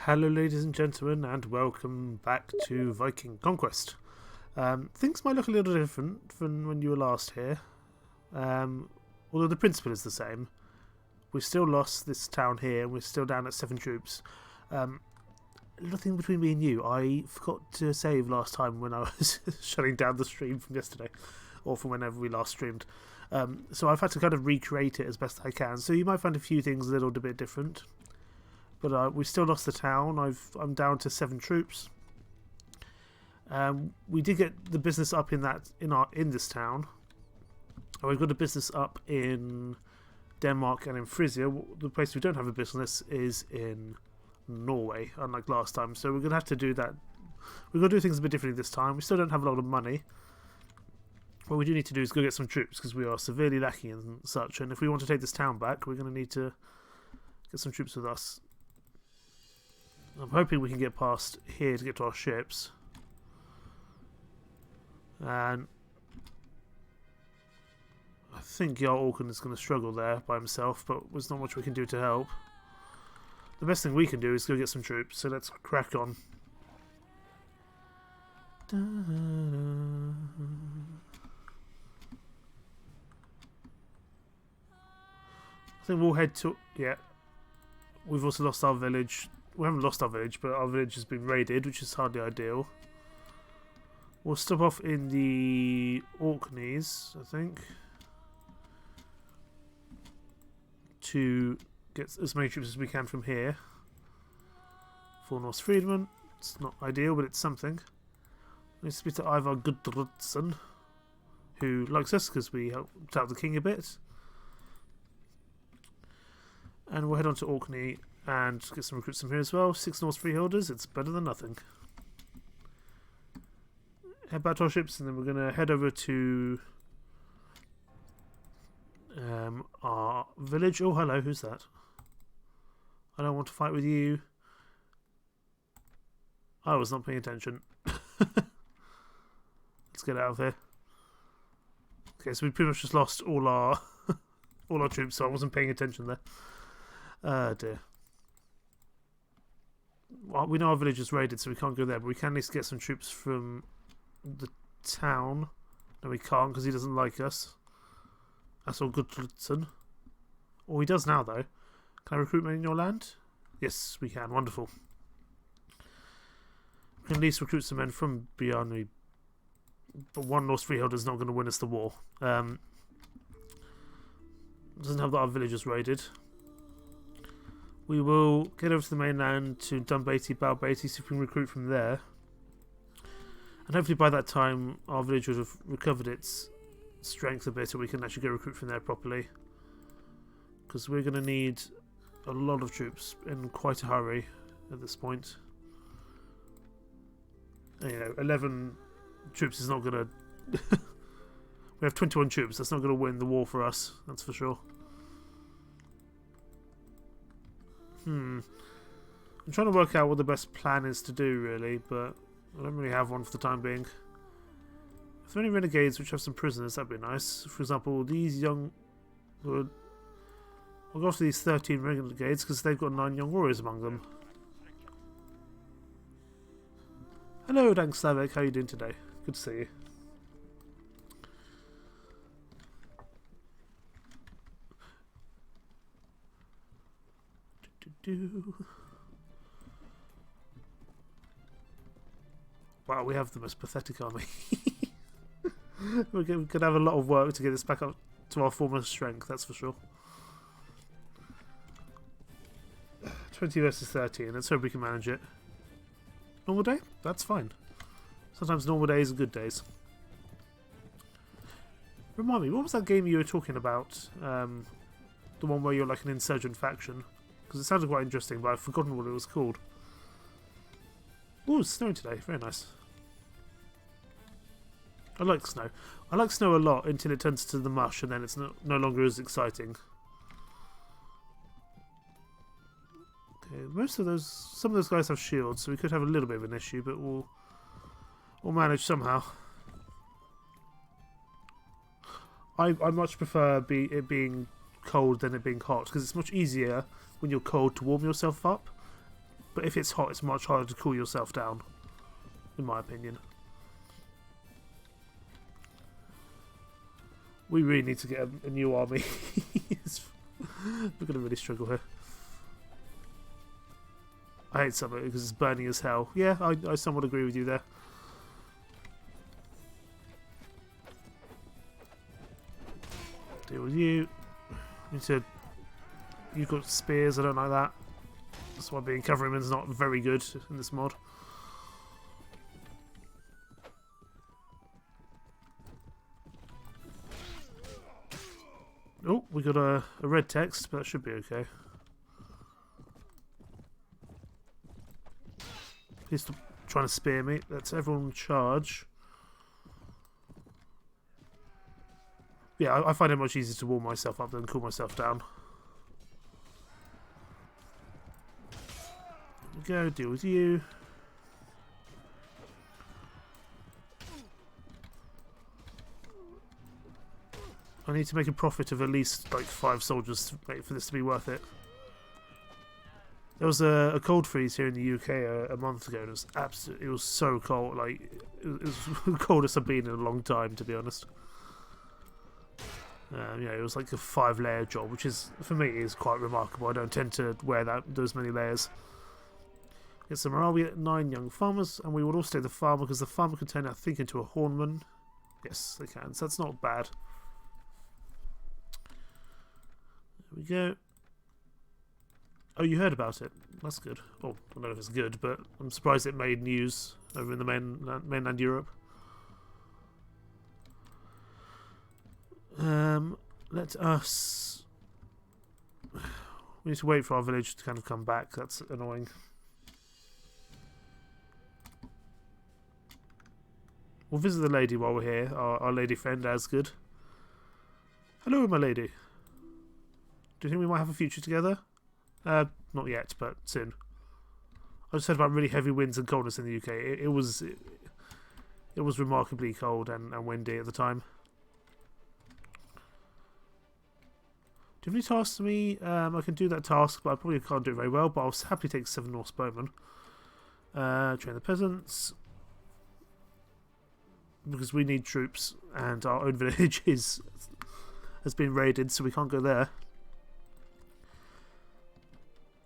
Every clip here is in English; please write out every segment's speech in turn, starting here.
Hello ladies and gentlemen, and welcome back to Viking Conquest. Things might look a little different from when you were last here, although the principle is the same. We've still lost this town here, and we're still down at 7 troops. Nothing between me and you, I forgot to save last time when I was shutting down the stream from yesterday, or from whenever we last streamed. So I've had to kind of recreate it as best I can, so you might find a few things a little bit different. But we've still lost the town. I'm down to 7 troops. We did get the business up in this town. And we've got a business up in Denmark and in Frisia. The place we don't have a business is in Norway, unlike last time. So we're going to have to do that. We're going to do things a bit differently this time. We still don't have a lot of money. What we do need to do is go get some troops because we are severely lacking and such. And if we want to take this town back, we're going to need to get some troops with us. I'm hoping we can get past here to get to our ships. And I think Jarl Orkan is going to struggle there by himself, but there's not much we can do to help. The best thing we can do is go get some troops, so let's crack on. I think we'll head to... yeah. We've also lost our village. We haven't lost our village, but our village has been raided, which is hardly ideal. We'll stop off in the Orkneys, I think, to get as many troops as we can from here. For Norse Freedmen. It's not ideal, but it's something. Let's speak to Ivar Gudrudson, who likes us because we helped out the king a bit. And we'll head on to Orkney and get some recruits from here as well. 6 Norse freeholders, it's better than nothing. Head back to our ships, and then we're going to head over to our village. Oh, hello, who's that? I don't want to fight with you. I was not paying attention. Let's get out of here. Okay, so we pretty much just lost all our all our troops, so I wasn't paying attention there. Dear. Well, we know our village is raided, so we can't go there, but we can at least get some troops from the town. No, we can't because he doesn't like us. That's all Gudrudson. Oh, he does now, though. Can I recruit men in your land? Yes, we can. Wonderful. We can at least recruit some men from Bjarni, but 1 Norse freeholder is not going to win us the war. Doesn't help that our village is raided. We will get over to the mainland to Dunbeatty, Balbeatty, see if we can recruit from there. And hopefully by that time our village would have recovered its strength a bit, and we can actually go recruit from there properly. Because we're going to need a lot of troops in quite a hurry at this point. And, 11 troops is not going to... We have 21 troops, that's not going to win the war for us, that's for sure. I'm trying to work out what the best plan is to do, really, but I don't really have one for the time being. If there are any renegades which have some prisoners, that'd be nice. For example, these young... I'll go after these 13 renegades because they've got 9 young warriors among them. Hello, Dangslavik, how are you doing today? Good to see you. Wow, we have the most pathetic army. We could have a lot of work to get this back up to our former strength, that's for sure. 20 versus 13, let's hope we can manage it. Normal day? That's fine. Sometimes normal days are good days. Remind me, what was that game you were talking about? The one where you're like an insurgent faction? Because it sounded quite interesting, but I've forgotten what it was called. Ooh, it's snowing today. Very nice. I like snow. I like snow a lot until it turns to the mush, and then it's no longer as exciting. Okay, some of those guys have shields, so we could have a little bit of an issue, but we'll manage somehow. I much prefer it being cold than it being hot, because it's much easier when you're cold to warm yourself up, but if it's hot, it's much harder to cool yourself down, in my opinion. We really need to get a new army. We're going to really struggle here. I hate summer because it's burning as hell. Yeah, I somewhat agree with you there. Deal with you. You've got spears, I don't like that. That's why being cavalryman's not very good in this mod. Oh, we got a red text, but that should be okay. He's trying to spear me. Let's everyone charge. Yeah, I find it much easier to warm myself up than cool myself down. There we go, deal with you. I need to make a profit of at least like 5 soldiers for this to be worth it. There was a cold freeze here in the UK a month ago, and it was so cold. Like it was the coldest I've been in a long time, to be honest. It was like a 5-layer job, which is for me is quite remarkable. I don't tend to wear those many layers. Get some morale. We get 9 young farmers, and we will also take the farmer because the farmer can turn, I think, into a hornman. Yes, they can. So that's not bad. There we go. Oh, you heard about it. That's good. Oh, I don't know if it's good, but I'm surprised it made news over in the mainland Europe. Let us... We need to wait for our village to kind of come back. That's annoying. We'll visit the lady while we're here. Our lady friend, Asgard. Hello, my lady. Do you think we might have a future together? Not yet, but soon. I just heard about really heavy winds and coldness in the UK. It was remarkably cold and windy at the time. Do you have any tasks for me? I can do that task, but I probably can't do it very well. But I'll happily take 7 Norse bowmen. Train the peasants. Because we need troops, and our own village has been raided, so we can't go there.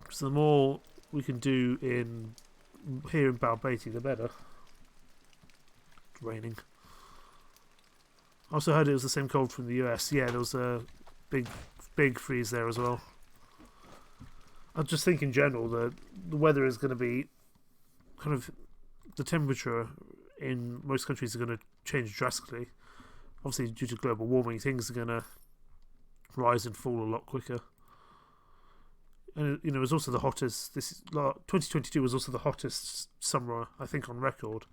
So the more we can do here in Balbati, the better. It's raining. I also heard it was the same cold from the US. Yeah, there was a big freeze there as well. I just think in general the weather is going to be kind of, the temperature in most countries are going to change drastically. Obviously, due to global warming, things are going to rise and fall a lot quicker. And it was also the hottest. 2022 was also the hottest summer, I think, on record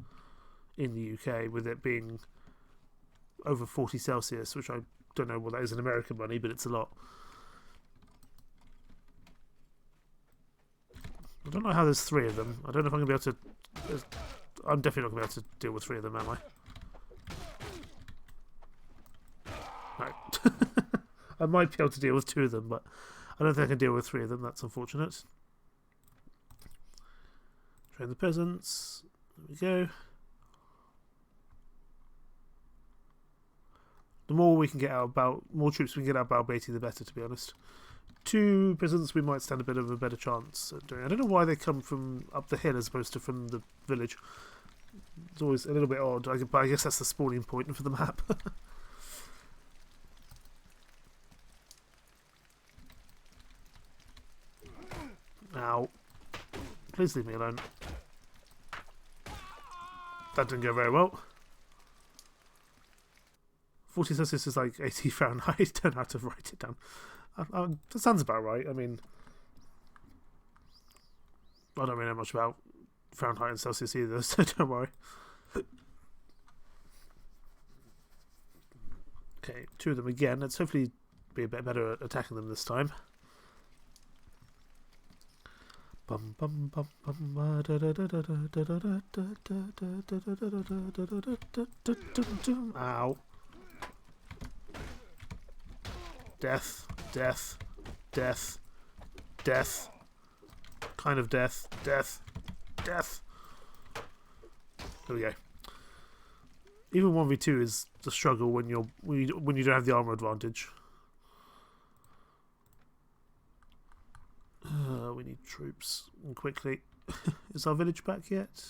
in the UK, with it being over 40 Celsius, which I don't know what that is in American money, but it's a lot. I don't know how there's 3 of them. I don't know if I'm going to be able to... I'm definitely not going to be able to deal with 3 of them, am I? No. I might be able to deal with 2 of them, but I don't think I can deal with 3 of them. That's unfortunate. Train the peasants. There we go. The more we can get out about, more troops we can get out of Balbati, the better, to be honest. 2 peasants we might stand a bit of a better chance at doing. I don't know why they come from up the hill as opposed to from the village. It's always a little bit odd, but I guess that's the spawning point for the map. Ow. Please leave me alone. That didn't go very well. 40 Celsius is like 80 Fahrenheit. I don't know how to write it down. That sounds about right. I mean, I don't really know much about Fahrenheit and Celsius either, so don't worry. Okay, 2 of them again. Let's hopefully be a bit better at attacking them this time. Ow. Death, death, death, death. Kind of death. Death. Death. There we go. Even 1v2 is the struggle when you don't have the armor advantage. We need troops and quickly. Is our village back yet?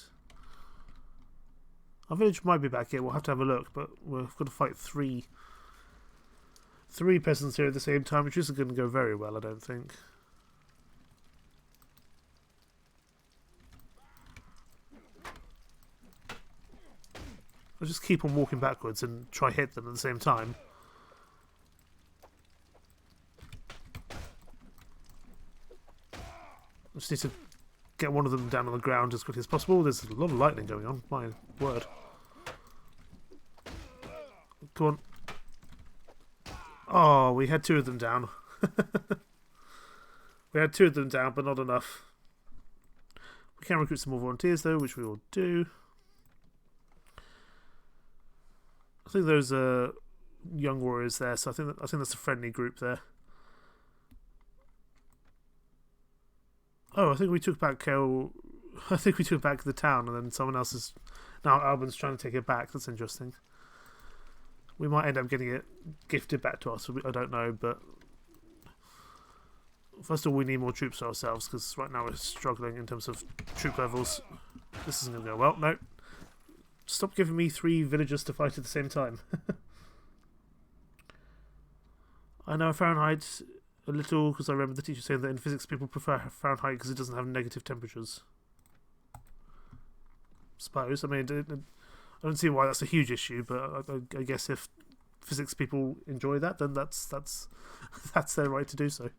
Our village might be back yet. We'll have to have a look, but we've got to fight three peasants here at the same time, which isn't going to go very well, I don't think. I'll just keep on walking backwards and try hit them at the same time. I just need to get one of them down on the ground as quickly as possible. There's a lot of lightning going on, my word. Come on. Oh, we had two of them down. We had two of them down, but not enough. We can recruit some more volunteers though, which we will do. I think those are young warriors there, so I think that's a friendly group there. Oh, I think we took back the town, and then someone else is now Alban's trying to take it back. That's interesting. We might end up getting it gifted back to us. I don't know, but first of all, we need more troops for ourselves because right now we're struggling in terms of troop levels. This isn't going to go well. No. Stop giving me 3 villagers to fight at the same time. I know Fahrenheit a little because I remember the teacher saying that in physics people prefer Fahrenheit because it doesn't have negative temperatures. Suppose. I mean, I don't see why that's a huge issue, but I guess if physics people enjoy that, then that's their right to do so.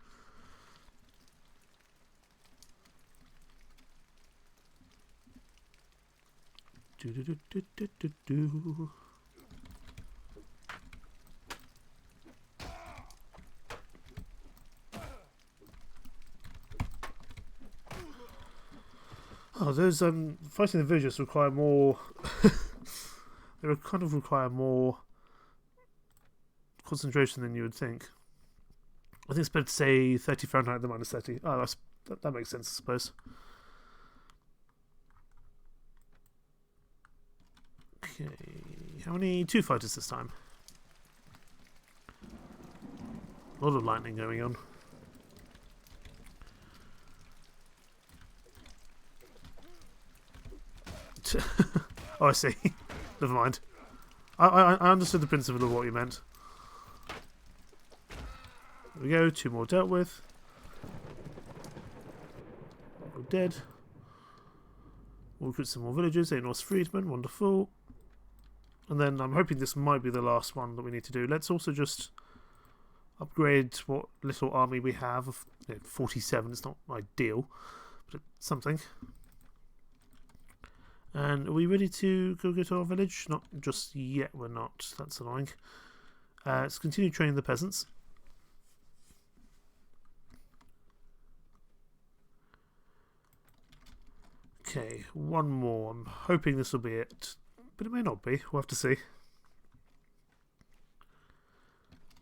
Oh, those fighting the villagers require more. They kind of require more concentration than you would think. I think it's better to say 30 Fahrenheit than minus 30. Oh, that makes sense, I suppose. Okay, how many 2 fighters this time? A lot of lightning going on. Oh, I see. Never mind. I understood the principle of what you meant. There we go, 2 more dealt with. We're dead. We'll recruit some more villagers, 8 Norse freedmen, wonderful. And then I'm hoping this might be the last one that we need to do. Let's also just upgrade what little army we have. Of 47, it's not ideal, but it's something. And are we ready to go to our village? Not just yet, we're not. That's annoying. Let's continue training the peasants. Okay, one more. I'm hoping this will be it. But it may not be. We'll have to see.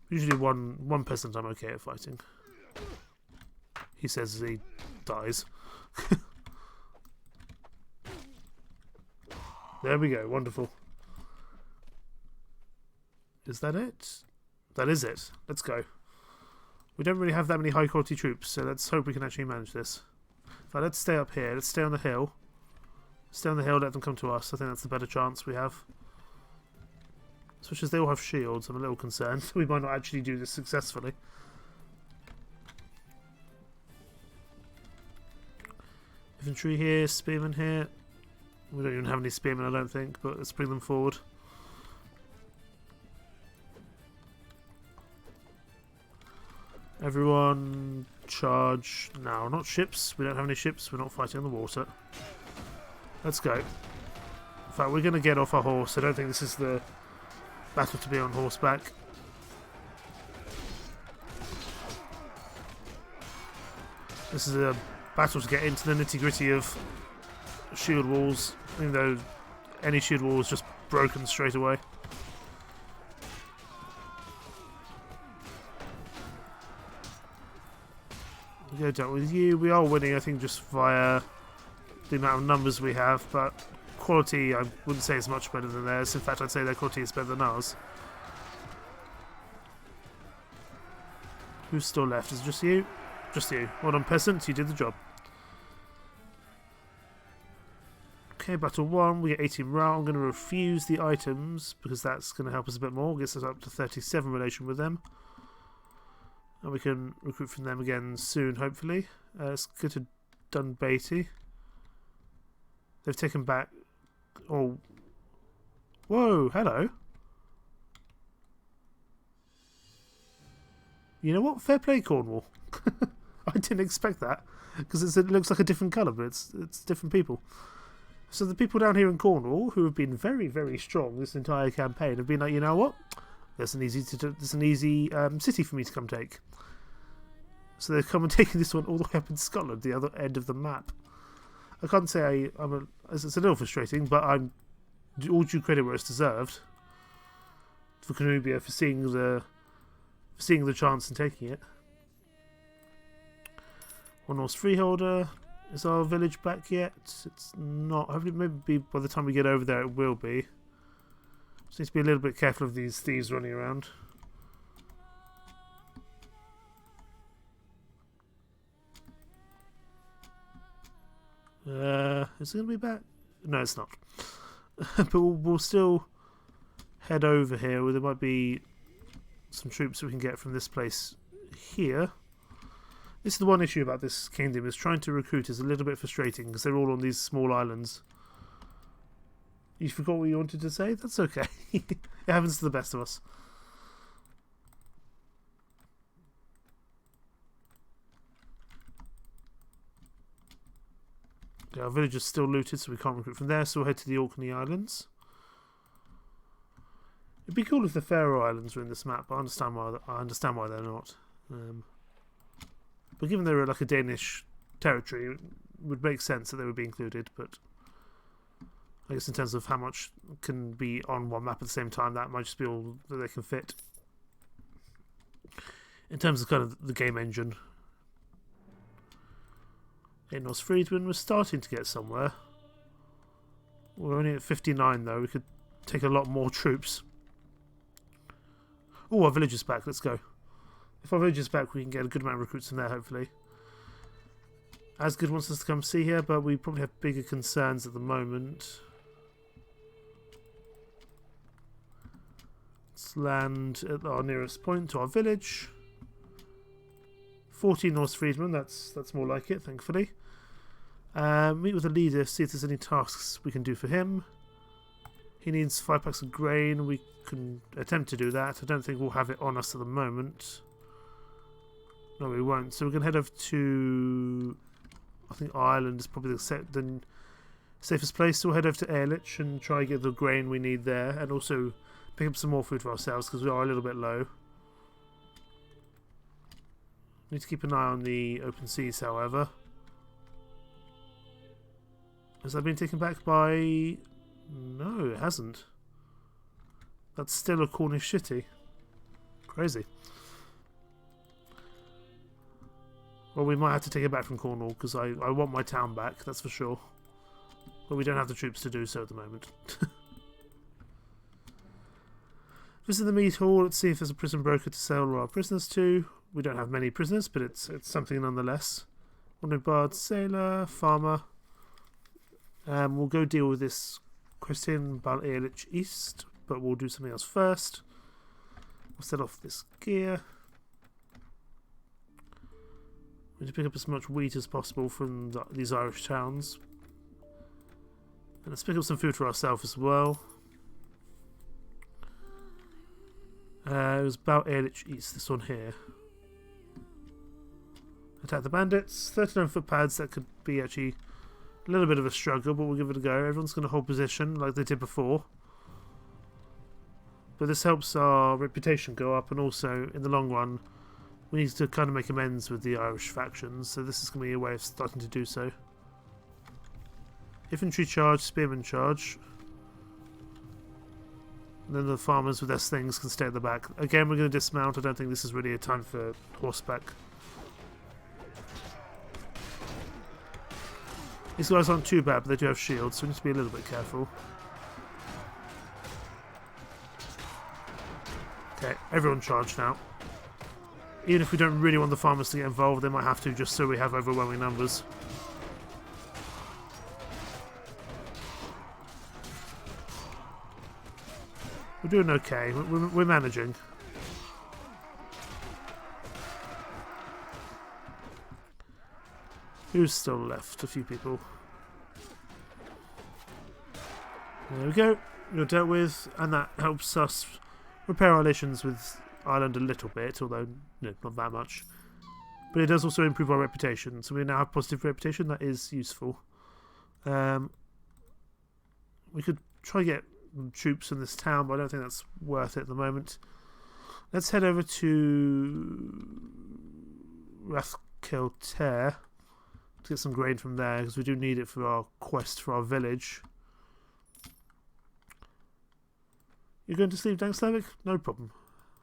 Usually one peasant I'm okay at fighting. He says he dies. There we go, wonderful. Is that it? That is it. Let's go. We don't really have that many high quality troops, so let's hope we can actually manage this. Right, let's stay up here. Let's stay on the hill. Stay on the hill, let them come to us. I think that's the better chance we have. Especially as they all have shields, I'm a little concerned. We might not actually do this successfully. Infantry here, spearmen here. We don't even have any spearmen, I don't think, but let's bring them forward. Everyone charge now. Not ships. We don't have any ships. We're not fighting on the water. Let's go. In fact, we're going to get off our horse. I don't think this is the battle to be on horseback. This is a battle to get into the nitty-gritty of shield walls, even though any shield wall is just broken straight away. go down with you. We are winning, I think, just via the amount of numbers we have, but quality, I wouldn't say is much better than theirs. In fact, I'd say their quality is better than ours. Who's still left? Is it just you? Just you. Well done, peasant. You did the job. Okay, battle 1. We get 18 morale. I'm going to refuse the items because that's going to help us a bit more. Gets us up to 37 relation with them. And we can recruit from them again soon, hopefully. Let's go to Dunbeatty. They've taken back... Oh. Whoa, hello. You know what? Fair play, Cornwall. I didn't expect that. Because it looks like a different colour, but it's different people. So the people down here in Cornwall, who have been very, very strong this entire campaign, have been like, you know what? There's an easy city for me to come take. So they've come and taken this one all the way up in Scotland, the other end of the map. I can't say it's a little frustrating, but I'm all due credit where it's deserved for Canubia for seeing the chance and taking it. One Norse freeholder. Is our village back yet? It's not. Hopefully, maybe by the time we get over there, it will be. Just need to be a little bit careful of these thieves running around. Is it going to be back? No, it's not. But we'll still head over here where there might be some troops we can get from this place here. This is the one issue about this kingdom, is trying to recruit is a little bit frustrating because they're all on these small islands. You forgot what you wanted to say? That's okay. It happens to the best of us. Okay, our village is still looted, so we can't recruit from there, so we'll head to the Orkney Islands. It'd be cool if the Faroe Islands were in this map, but I understand why they're not. But given they're like a Danish territory, it would make sense that they would be included, but I guess in terms of how much can be on one map at the same time, that might just be all that they can fit. In terms of kind of the game engine. Norse Freedmen, we're starting to get somewhere. We're only at 59 though, we could take a lot more troops. Oh, our village is back, let's go. If our village is back, we can get a good amount of recruits in there, hopefully. Asgard wants us to come see here, but we probably have bigger concerns at the moment. Let's land at our nearest point to our village. 14 Norse Freedmen, that's more like it, thankfully. Meet with the leader, see if there's any tasks we can do for him. He needs 5 packs of grain, we can attempt to do that. I don't think we'll have it on us at the moment. No, we won't. So we're going to head over to... I think Ireland is probably the safest place. So we'll head over to Airlich and try and get the grain we need there. And also pick up some more food for ourselves because we are a little bit low. Need to keep an eye on the open seas, however. Has that been taken back by... No, it hasn't. That's still a Cornish city. Crazy. Well, we might have to take it back from Cornwall, because I want my town back, that's for sure. But we don't have the troops to do so at the moment. Visit the meat hall, let's see if there's a prison broker to sell our prisoners to. We don't have many prisoners, but it's something nonetheless. Wanted bard, sailor, farmer. We'll go deal with this Christian Bal Ehrlich East, but we'll do something else first. We'll set off this gear. We need to pick up as much wheat as possible from these Irish towns. And let's pick up some food for ourselves as well. It was about Ehrlich East, this one here. Attack the bandits. 39 footpads, that could be actually a little bit of a struggle, but we'll give it a go. Everyone's going to hold position like they did before. But this helps our reputation go up, and also, in the long run, we need to kind of make amends with the Irish factions, so this is going to be a way of starting to do so. Infantry charge, spearmen charge. And then the farmers with their slings can stay at the back. Again, we're going to dismount. I don't think this is really a time for horseback. These guys aren't too bad, but they do have shields, so we need to be a little bit careful. Okay, everyone charged now. Even if we don't really want the farmers to get involved, they might have to just so we have overwhelming numbers. We're doing okay. We're managing. Who's still left? A few people. There we go. You're dealt with, and that helps us repair our relations with Ireland a little bit, although not that much. But it does also improve our reputation, so we now have positive reputation. That is useful. We could try to get troops in this town, but I don't think that's worth it at the moment. Let's head over to Rathkelter to get some grain from there, because we do need it for our quest for our village. You're going to sleep, Slavic? No problem.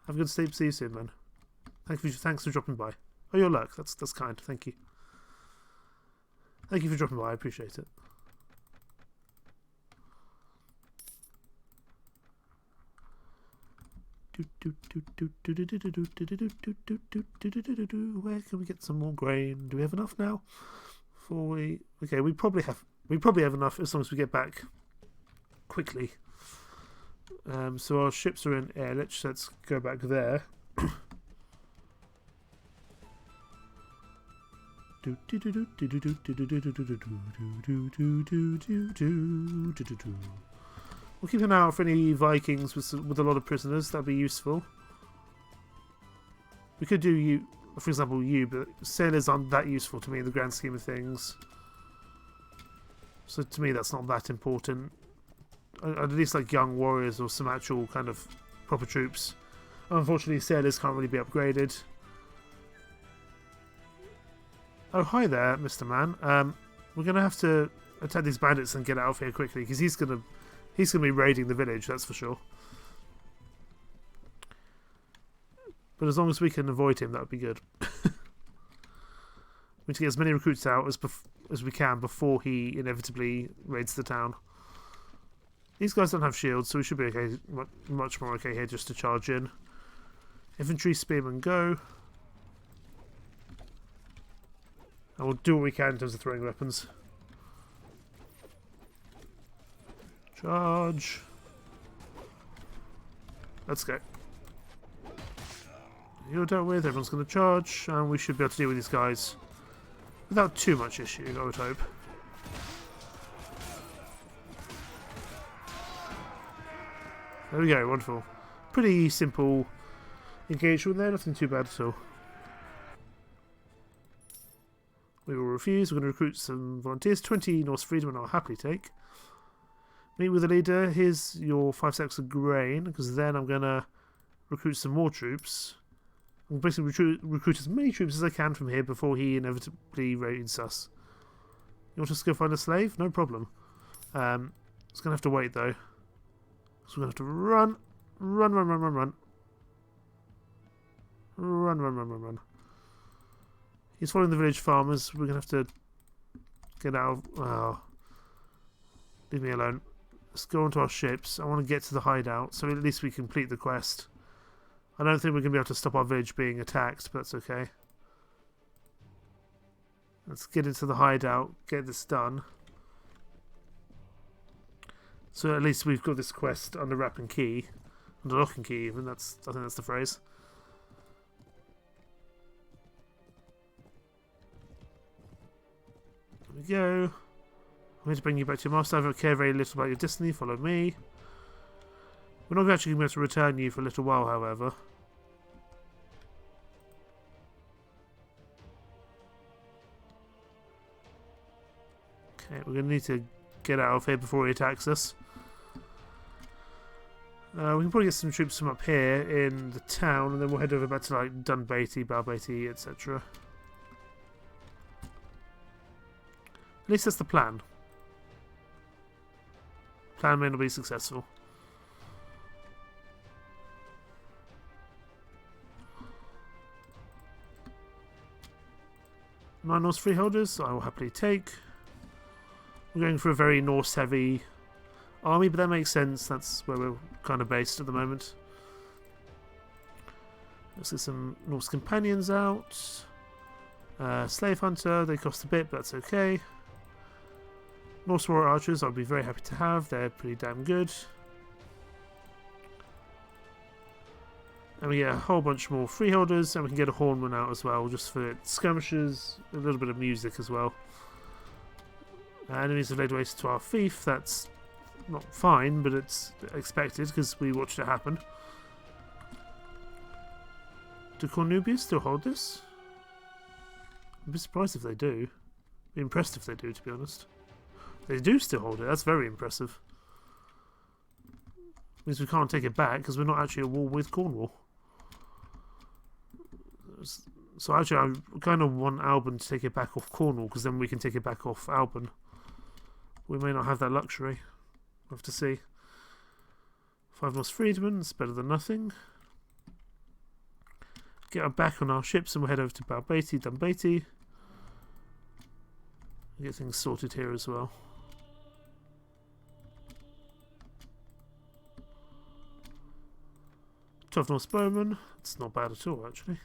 Have a good sleep. See you soon, man. Thanks for dropping by. Oh, your luck. That's kind. Thank you. Thank you for dropping by. I appreciate it. Where can we get some more grain? Do we have enough now? Okay, we probably have enough as long as we get back quickly. So our ships are in air. Let's go back there. We'll keep an eye out for any Vikings with a lot of prisoners. That'd be useful. We could do for example, but sailors aren't that useful to me in the grand scheme of things. So to me, that's not that important. I'd at least like young warriors or some actual kind of proper troops. Unfortunately, sailors can't really be upgraded. Oh, hi there, Mr. Man. We're gonna have to attack these bandits and get out of here quickly, because he's gonna be raiding the village. That's for sure. But as long as we can avoid him, that would be good. We need to get as many recruits out as we can before he inevitably raids the town. These guys don't have shields, so we should be okay, much more okay here just to charge in. Infantry, spearmen, go. And we'll do what we can in terms of throwing weapons. Charge. Let's go. You're dealt with, everyone's going to charge, and we should be able to deal with these guys without too much issue, I would hope. There we go, wonderful. Pretty simple engagement there, nothing too bad at all. We will refuse. We're going to recruit some volunteers. 20 Norse freedmen I'll happily take. Meet with the leader. Here's your 5 sacks of grain, because then I'm going to recruit some more troops. I'm basically recruit as many troops as I can from here before he inevitably raids us. You want us to go find a slave? No problem. It's going to have to wait though. So we're going to have to run. Run. He's following the village farmers. We're going to have to get out of... Oh. Leave me alone. Let's go onto our ships. I want to get to the hideout, so at least we complete the quest. I don't think we're going to be able to stop our village being attacked, but that's okay. Let's get into the hideout, get this done. So at least we've got this quest under wrap and key. Under lock and key even, I think that's the phrase. There we go. I'm going to bring you back to your master. I don't care very little about your destiny. Follow me. We're not actually going to be able to return you for a little while, however. Okay, we're going to need to get out of here before he attacks us. We can probably get some troops from up here in the town, and then we'll head over back to like Dunbeatty, Balbeatty, etc. At least that's the plan. Plan may not be successful. Norse freeholders, I will happily take. We're going for a very Norse-heavy army, but that makes sense. That's where we're kind of based at the moment. Let's get some Norse companions out. Slave Hunter, they cost a bit, but that's okay. Norse Warrior Archers, I'd be very happy to have. They're pretty damn good. And we get a whole bunch more freeholders, and we can get a Hornman out as well, just for skirmishes, a little bit of music as well. Enemies have laid waste to our fief. That's not fine, but it's expected because we watched it happen. Do Cornubius still hold this? I'd be surprised if they do. I'd be impressed if they do, to be honest. They do still hold it. That's very impressive. Means we can't take it back because we're not actually at war with Cornwall. So actually, I kind of want Alban to take it back off Cornwall because then we can take it back off Alban. We may not have that luxury. We'll have to see. 5 Norse freedmen, it's better than nothing. Get our back on our ships and we'll head over to Balbeiti, Dunbeiti. Get things sorted here as well. 12 Norse bowmen, it's not bad at all actually.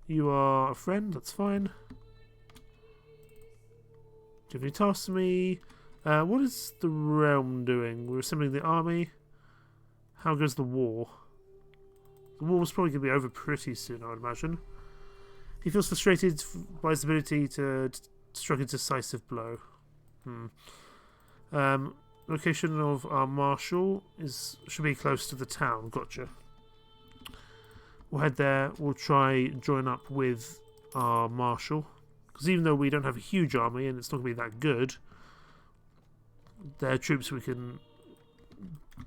You are a friend, that's fine. Do you have any tasks for me? What is the realm doing? We're assembling the army. How goes the war? The war was probably going to be over pretty soon, I would imagine. He feels frustrated by his ability to strike a decisive blow. Location of our marshal should be close to the town. Gotcha. We'll head there. We'll try join up with our marshal. Because even though we don't have a huge army and it's not going to be that good, they're troops we can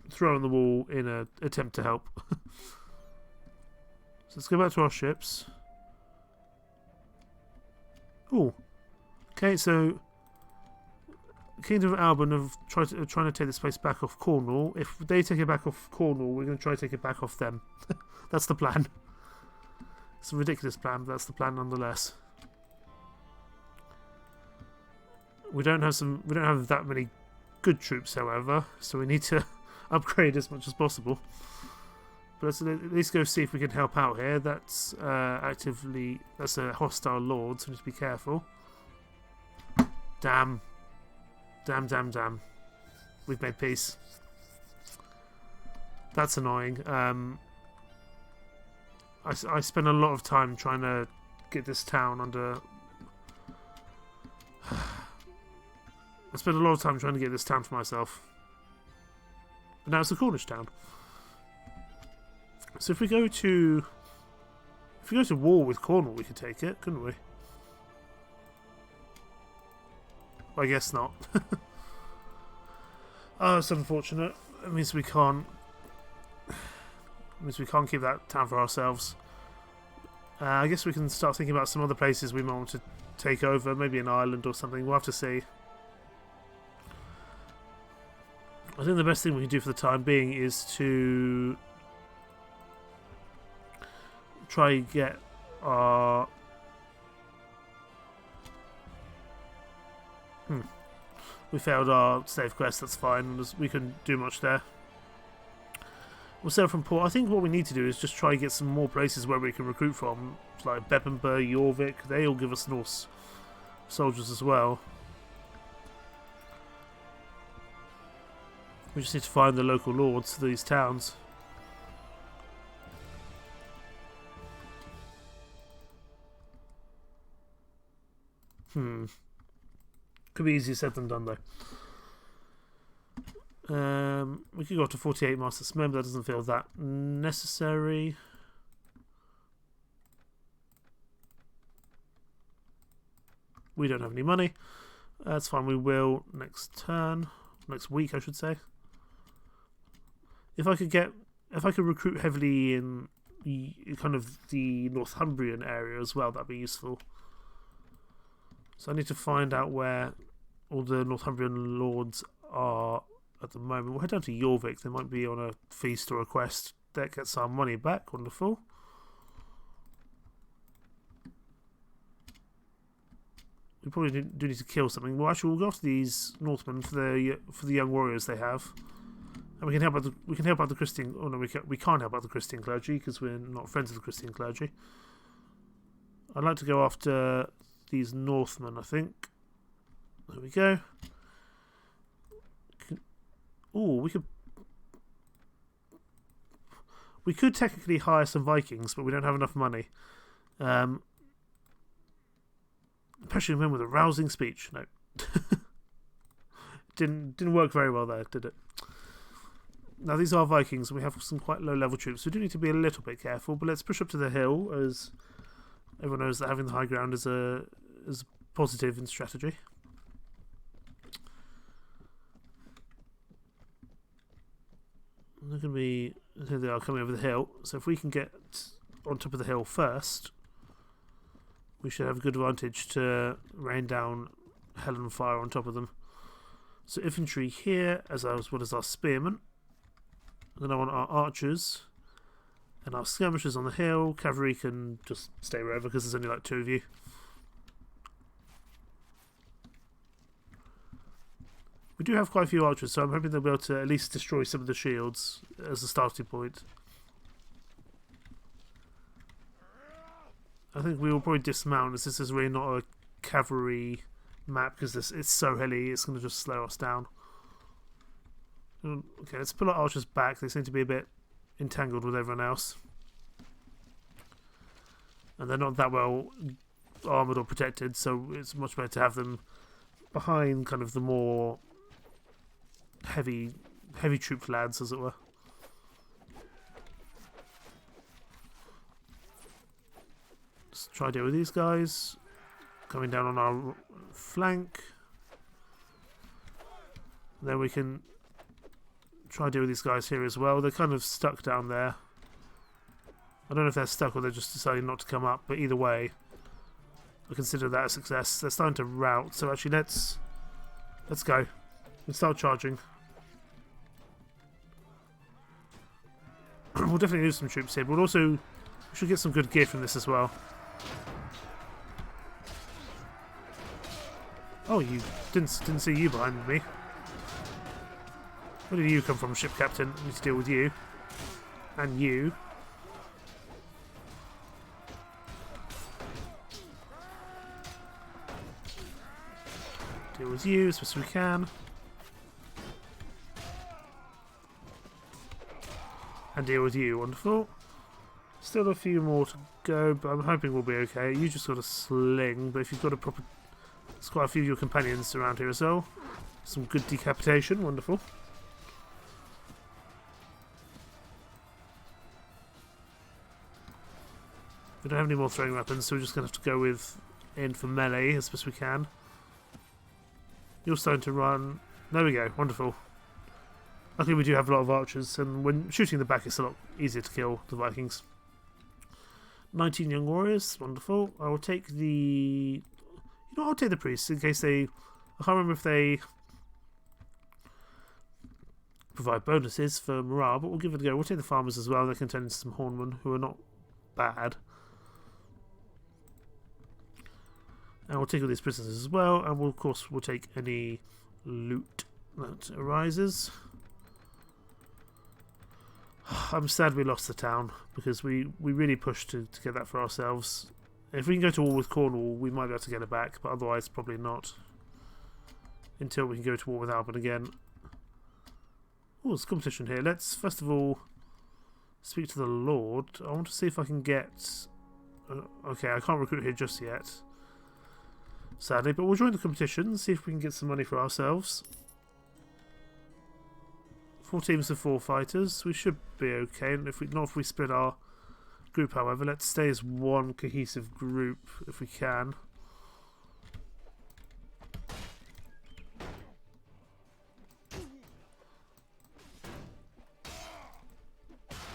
throw on the wall in an attempt to help. So let's go back to our ships. Oh, okay. So Kingdom of Alban are trying to take this place back off Cornwall. If they take it back off Cornwall, we're going to try to take it back off them. That's the plan. It's a ridiculous plan, but that's the plan nonetheless. We don't have that many good troops, however, so we need to upgrade as much as possible. But let's at least go see if we can help out here. That's that's a hostile lord, so we need to be careful. Damn. Damn. We've made peace. That's annoying. I spent a lot of time trying to get this town under... I spent a lot of time trying to get this town for myself. But now it's a Cornish town. So if we go to war with Cornwall, we could take it, couldn't we? I guess not. Oh, it's unfortunate. It means we can't. It means we can't keep that town for ourselves. I guess we can start thinking about some other places we might want to take over. Maybe an island or something. We'll have to see. I think the best thing we can do for the time being is to try and get our... We failed our slave quest, that's fine. We couldn't do much there. We'll sail from port. I think what we need to do is just try and get some more places where we can recruit from. Like Bebbanburg, Jorvik, they all give us Norse soldiers as well. We just need to find the local lords for these towns. Could be easier said than done though. We could go to 48 Master Smen, but that doesn't feel that necessary. We don't have any money. That's fine, we will next turn. Next week, I should say. If I could recruit heavily in kind of the Northumbrian area as well, that'd be useful. So I need to find out where all the Northumbrian lords are at the moment. We'll head down to Jorvik. They might be on a feast or a quest. That gets our money back. Wonderful. we probably do need to kill something. Well, actually, we'll go after these Northmen for the young warriors they have, and we can help out the Christian. Oh no, we can't help out the Christian clergy because we're not friends with the Christian clergy. I'd like to go after these Northmen. I think. There we go. Oh, we could technically hire some Vikings, but we don't have enough money. Especially men with a rousing speech. No. didn't work very well there, did it? Now these are Vikings, and we have some quite low level troops. We do need to be a little bit careful, but let's push up to the hill, as everyone knows that having the high ground is a positive in strategy. They're going to be... Here they are coming over the hill. So if we can get on top of the hill first, we should have a good advantage to rain down hell and fire on top of them. So infantry here, as well as our spearmen. And then I want our archers and our skirmishers on the hill. Cavalry can just stay wherever because there's only like 2 of you. We do have quite a few archers, so I'm hoping they'll be able to at least destroy some of the shields as a starting point. I think we will probably dismount, as this is really not a cavalry map because it's so hilly, it's going to just slow us down. Okay, let's pull our archers back. They seem to be a bit entangled with everyone else. And they're not that well armoured or protected, so it's much better to have them behind kind of the more heavy trooped lads, as it were. Let's try to deal with these guys. Coming down on our flank. Then we can try to deal with these guys here as well. They're kind of stuck down there. I don't know if they're stuck or they're just deciding not to come up, but either way, I consider that a success. They're starting to rout, so actually let's go. Let's start charging. We'll definitely lose some troops here, but we should get some good gear from this as well. Oh, you didn't see you behind me. Where did you come from, ship captain? I need to deal with you. And you. Deal with you as best we can. And deal with you, wonderful. Still a few more to go, but I'm hoping we'll be okay. You just got a sling, but if you've got a proper... There's quite a few of your companions around here as well. Some good decapitation, wonderful. We don't have any more throwing weapons, so we're just going to have to go in for melee as best we can. You're starting to run. There we go, wonderful. Luckily we do have a lot of archers, and when shooting the back it's a lot easier to kill the Vikings. 19 young warriors, wonderful. I will take the... You know, I'll take the priests in case they... I can't remember if they provide bonuses for morale, but we'll give it a go. We'll take the farmers as well. They can turn into some hornmen who are not bad. And we'll take all these prisoners as well, and of course we'll take any loot that arises. I'm sad we lost the town, because we really pushed to get that for ourselves. If we can go to war with Cornwall, we might be able to get it back, but otherwise probably not. Until we can go to war with Alban again. Oh, there's competition here. Let's first of all speak to the Lord. I want to see if I can get... okay, I can't recruit here just yet, sadly, but we'll join the competition, see if we can get some money for ourselves. 4 teams of 4 fighters, we should be okay. And if we split our group, however, let's stay as one cohesive group if we can.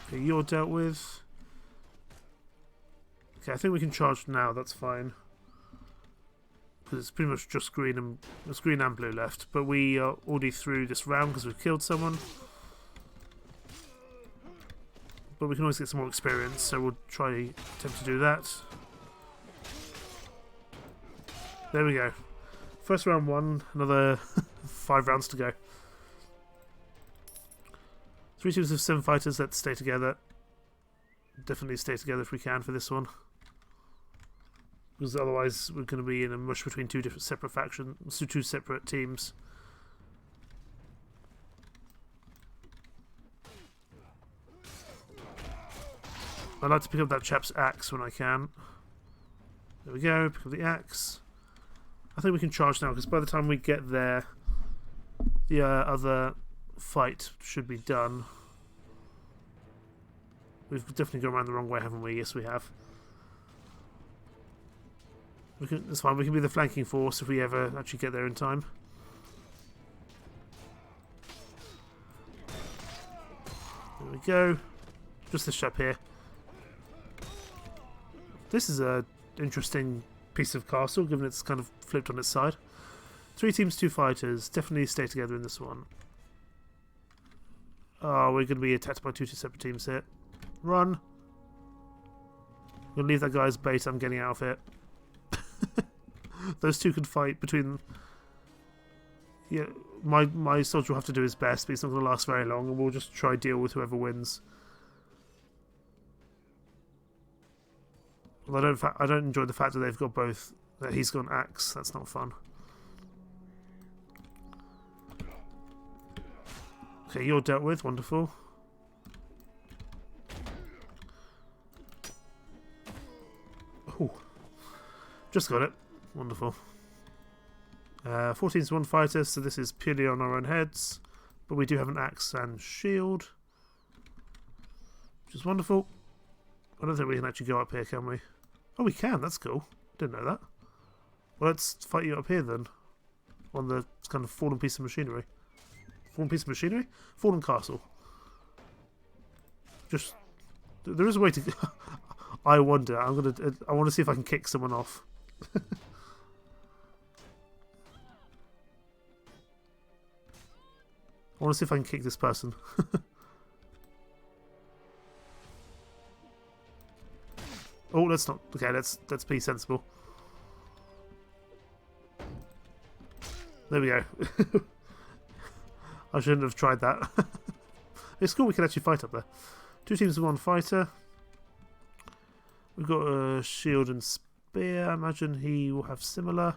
Okay, you're dealt with. Okay, I think we can charge now, that's fine. Because it's pretty much just green and blue left. But we are already through this round because we've killed someone. But we can always get some more experience, so we'll try attempt to do that. There we go. First round won. Another 5 rounds to go. 3 teams of 7 fighters. Let's stay together. Definitely stay together if we can for this one. Because otherwise we're going to be in a mush between 2 different separate factions, 2 separate teams. I like to pick up that chap's axe when I can. There we go, pick up the axe. I think we can charge now, because by the time we get there, the other fight should be done. We've definitely gone around the wrong way, haven't we? Yes, we have. That's fine, we can be the flanking force if we ever actually get there in time. There we go. Just this chap here. This is a interesting piece of castle, given it's kind of flipped on its side. 3 teams, 2 fighters. Definitely stay together in this one. Oh, we're going to be attacked by 2 separate teams here. Run. I'm going to leave that guy's bait. I'm getting out of it. Those 2 can fight between... Yeah, my soldier will have to do his best, but it's not going to last very long, and we'll just try deal with whoever wins. Well, I don't enjoy the fact that they've got both. That he's got an axe. That's not fun. Okay, you're dealt with. Wonderful. Ooh. Just got it. Wonderful. 14 to 1 fighter, so this is purely on our own heads. But we do have an axe and shield, which is wonderful. I don't think we can actually go up here, can we? Oh, we can. That's cool. Didn't know that. Well, let's fight you up here then. On the kind of fallen piece of machinery. Fallen piece of machinery? Fallen castle. Just... There is a way to... I wonder. I want to see if I can kick someone off. I want to see if I can kick this person. Oh, let's not. Okay, let's be sensible. There we go. I shouldn't have tried that. It's cool we can actually fight up there. 2 teams of 1 fighter. We've got a shield and spear. I imagine he will have similar.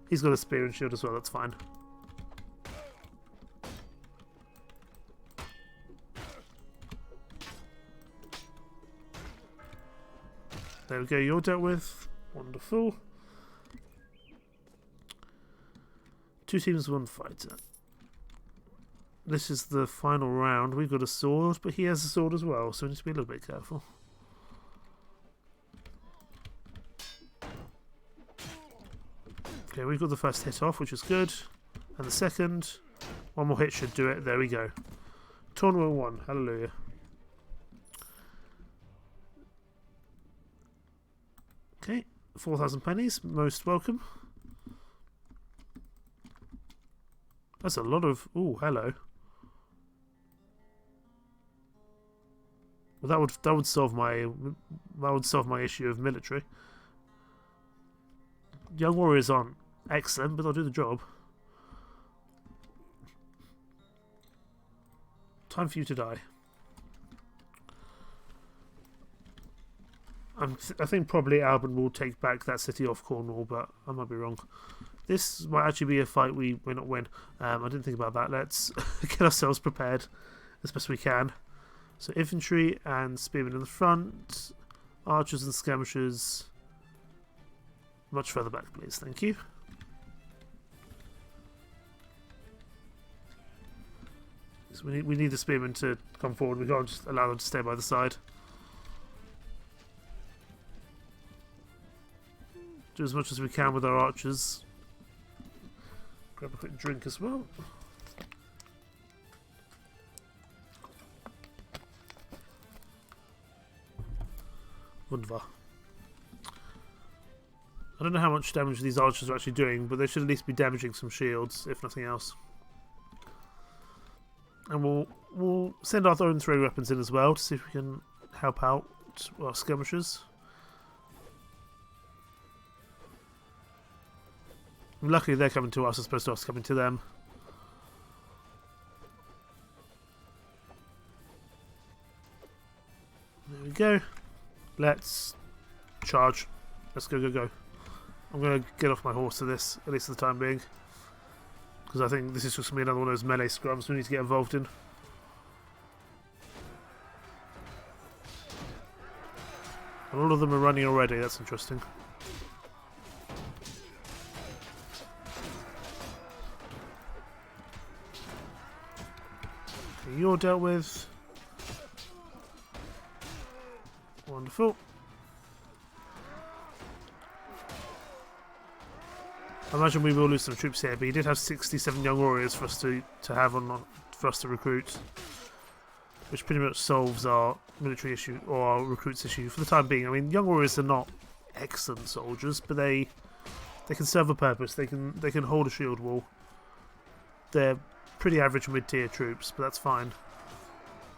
He's got a spear and shield as well. That's fine. There we go, you're dealt with. Wonderful. 2 teams, 1 fighter. This is the final round. We've got a sword, but he has a sword as well, so we need to be a little bit careful. Okay, we've got the first hit off, which is good. And the second. 1 more hit should do it. There we go. Tournament 1. Hallelujah. Okay, 4,000 pennies, most welcome. That's a lot of... Ooh, hello. Well, that would solve my issue of military. Young warriors aren't excellent, but they'll do the job. Time for you to die. I think probably Alban will take back that city off Cornwall, but I might be wrong. This might actually be a fight we may not win. I didn't think about that. Let's get ourselves prepared as best we can. So infantry and spearmen in the front. Archers and skirmishers much further back, please. Thank you. So we need the spearmen to come forward. We can't just allow them to stay by the side. Do as much as we can with our archers. Grab a quick drink as well. Wunderbar. I don't know how much damage these archers are actually doing, but they should at least be damaging some shields, if nothing else. And we'll send our own throwing weapons in as well to see if we can help out our skirmishers. Luckily they're coming to us as opposed to us coming to them. There we go. Let's charge. Let's go, go, go. I'm going to get off my horse to this, at least for the time being. Because I think this is just going to be another one of those melee scrums we need to get involved in. And all of them are running already, that's interesting. Okay, you're dealt with. Wonderful. I imagine we will lose some troops here, but he did have 67 young warriors for us to have on for us to recruit, which pretty much solves our military issue or our recruits issue for the time being. I mean, young warriors are not excellent soldiers, but they can serve a purpose. They can hold a shield wall. They're pretty average mid-tier troops, but that's fine.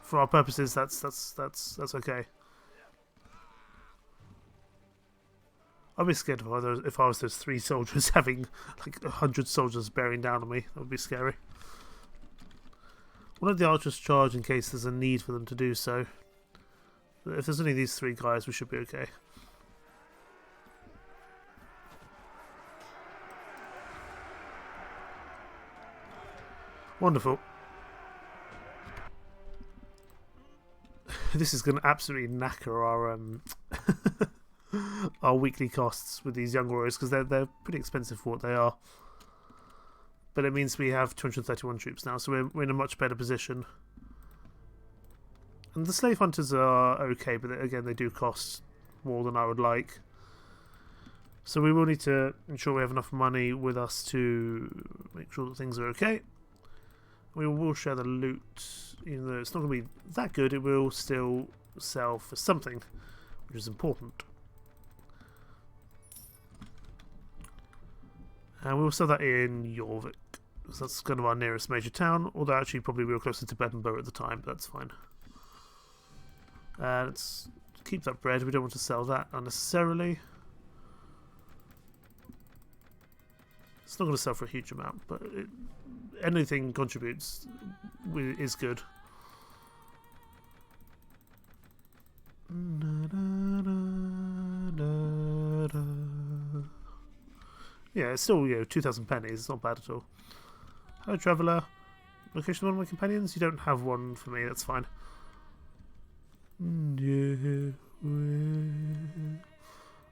For our purposes, that's okay. I'd be scared if I was those 3 soldiers having like 100 soldiers bearing down on me. That would be scary. One of the archers charge in case there's a need for them to do so. But if there's only these 3 guys, we should be okay. Wonderful. This is going to absolutely knacker our our weekly costs with these young warriors, because they're pretty expensive for what they are. But it means we have 231 troops now, so we're in a much better position. And the slave hunters are okay, but again they do cost more than I would like. So we will need to ensure we have enough money with us to make sure that things are okay. We will share the loot, even though it's not going to be that good, it will still sell for something, which is important. And we'll sell that in Jorvik, because that's kind of our nearest major town, although actually probably we were closer to Edinburgh at the time, but that's fine. Let's keep that bread, we don't want to sell that unnecessarily. It's not going to sell for a huge amount, but anything contributes is good. Yeah, it's still 2,000 pennies. It's not bad at all. Hello, traveller. Location of one of my companions. You don't have one for me. That's fine.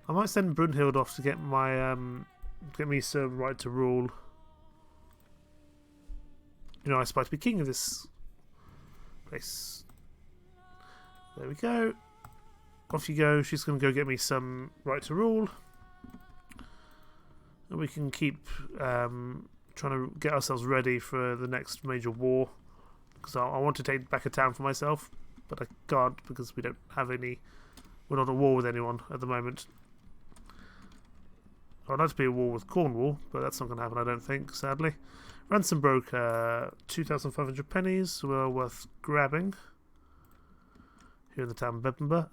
I might send Brunhild off to get my get me some right to rule. I aspire to be king of this place. There we go. Off you go. She's going to go get me some right to rule. And we can keep trying to get ourselves ready for the next major war. Because I want to take back a town for myself. But I can't because we don't have any... We're not at war with anyone at the moment. I'd like to be at war with Cornwall, but that's not going to happen, I don't think, sadly. Ransom broke 2,500 pennies, well worth grabbing. Here in the town of Edinburgh.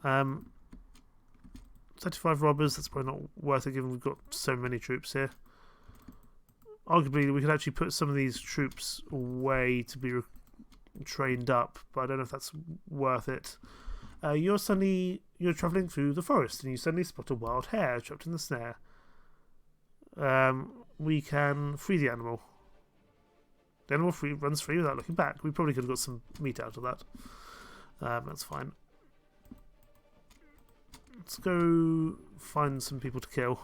35 robbers, that's probably not worth it given we've got so many troops here. Arguably, we could actually put some of these troops away to be trained up, but I don't know if that's worth it. You're travelling through the forest and you suddenly spot a wild hare trapped in the snare. We can free the animal. The animal runs free without looking back. We probably could have got some meat out of that. That's fine. Let's go find some people to kill.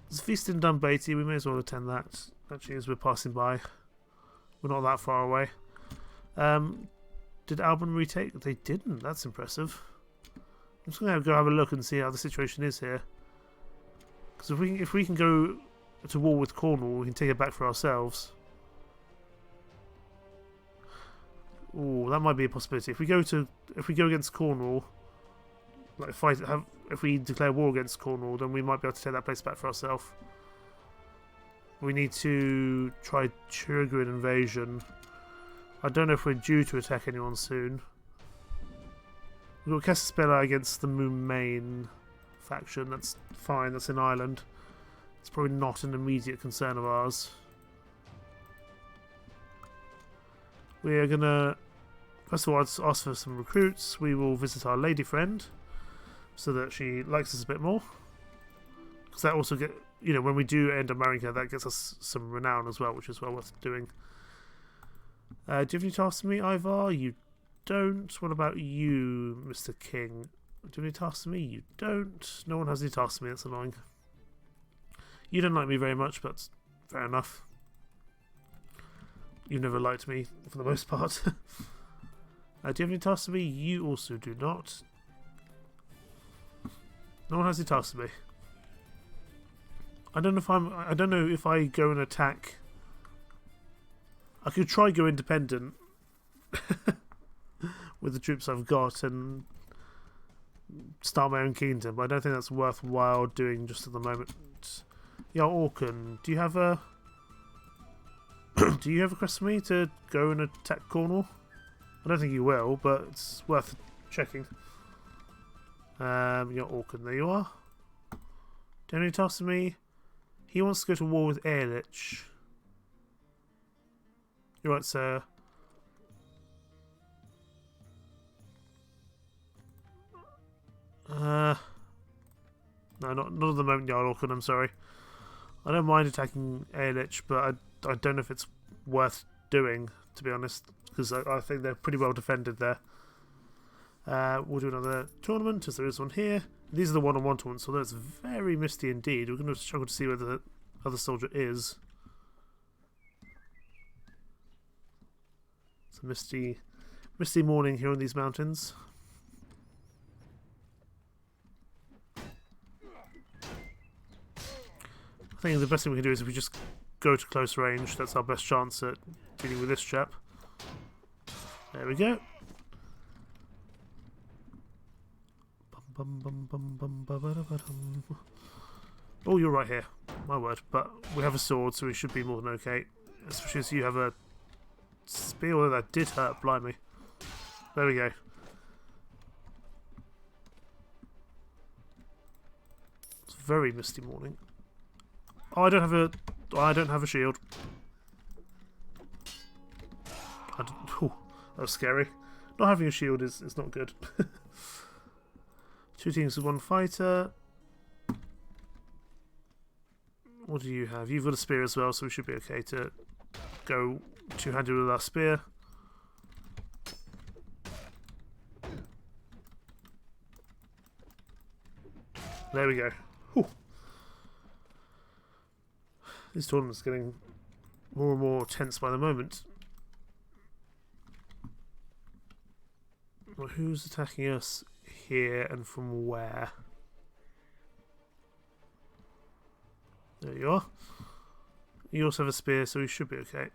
There's a feast in Dunbeatty. We may as well attend that, actually, as we're passing by. We're not that far away. Did Alban retake? They didn't. That's impressive. I'm just going to go have a look and see how the situation is here. Because if we can go to war with Cornwall, we can take it back for ourselves. Oh, that might be a possibility. If we go against Cornwall, like if we declare war against Cornwall, then we might be able to take that place back for ourselves. We need to try trigger an invasion. I don't know if we're due to attack anyone soon. We've got Casaspella against the Moonmain faction. That's fine. That's in Ireland. It's probably not an immediate concern of ours. We are gonna, first of all, ask for some recruits. We will visit our lady friend so that she likes us a bit more. Because that also when we do end up marrying her, that gets us some renown as well, which is well worth doing. Do you have any tasks for me, Ivar? You don't. What about you, Mr. King? Do you have any tasks for me? You don't. No one has any tasks for me. That's annoying. You don't like me very much, but that's fair enough. You've never liked me, for the most part. Do you have any tasks for me? You also do not. No one has any tasks for me. I don't know if I go and attack. I could try go independent with the troops I've got and start my own kingdom, but I don't think that's worthwhile doing just at the moment. Yeah, Orkan, do you have a do you have a quest for me to go and attack Cornwall? I don't think you will, but it's worth checking. You're Orkan, there you are. Do you have any tasks for me? He wants to go to war with Ehrlich. You're right, sir. No, not at the moment, Jarl Orkan, I'm sorry. I don't mind attacking Ehrlich, but I don't know if it's worth doing, to be honest, because I think they're pretty well defended there. We'll do another tournament, as there is one here. These are the one-on-one tournaments, although it's very misty indeed. We're going to struggle to see where the other soldier is. It's a misty morning here on these mountains. I think the best thing we can do is if we just go to close range. That's our best chance at dealing with this chap. There we go. Oh, you're right here. My word. But we have a sword, so we should be more than okay. Especially as you have a spear, although that did hurt, blimey. There we go. It's a very misty morning. Oh, I don't have a shield. Oh, that was scary. Not having a shield is not good. 2 teams with 1 fighter. What do you have? You've got a spear as well, so we should be okay to go two-handed with our spear. There we go. Whew. This tournament's getting more and more tense by the moment. Well, who's attacking us here and from where? There you are. You also have a spear, so we should be okay.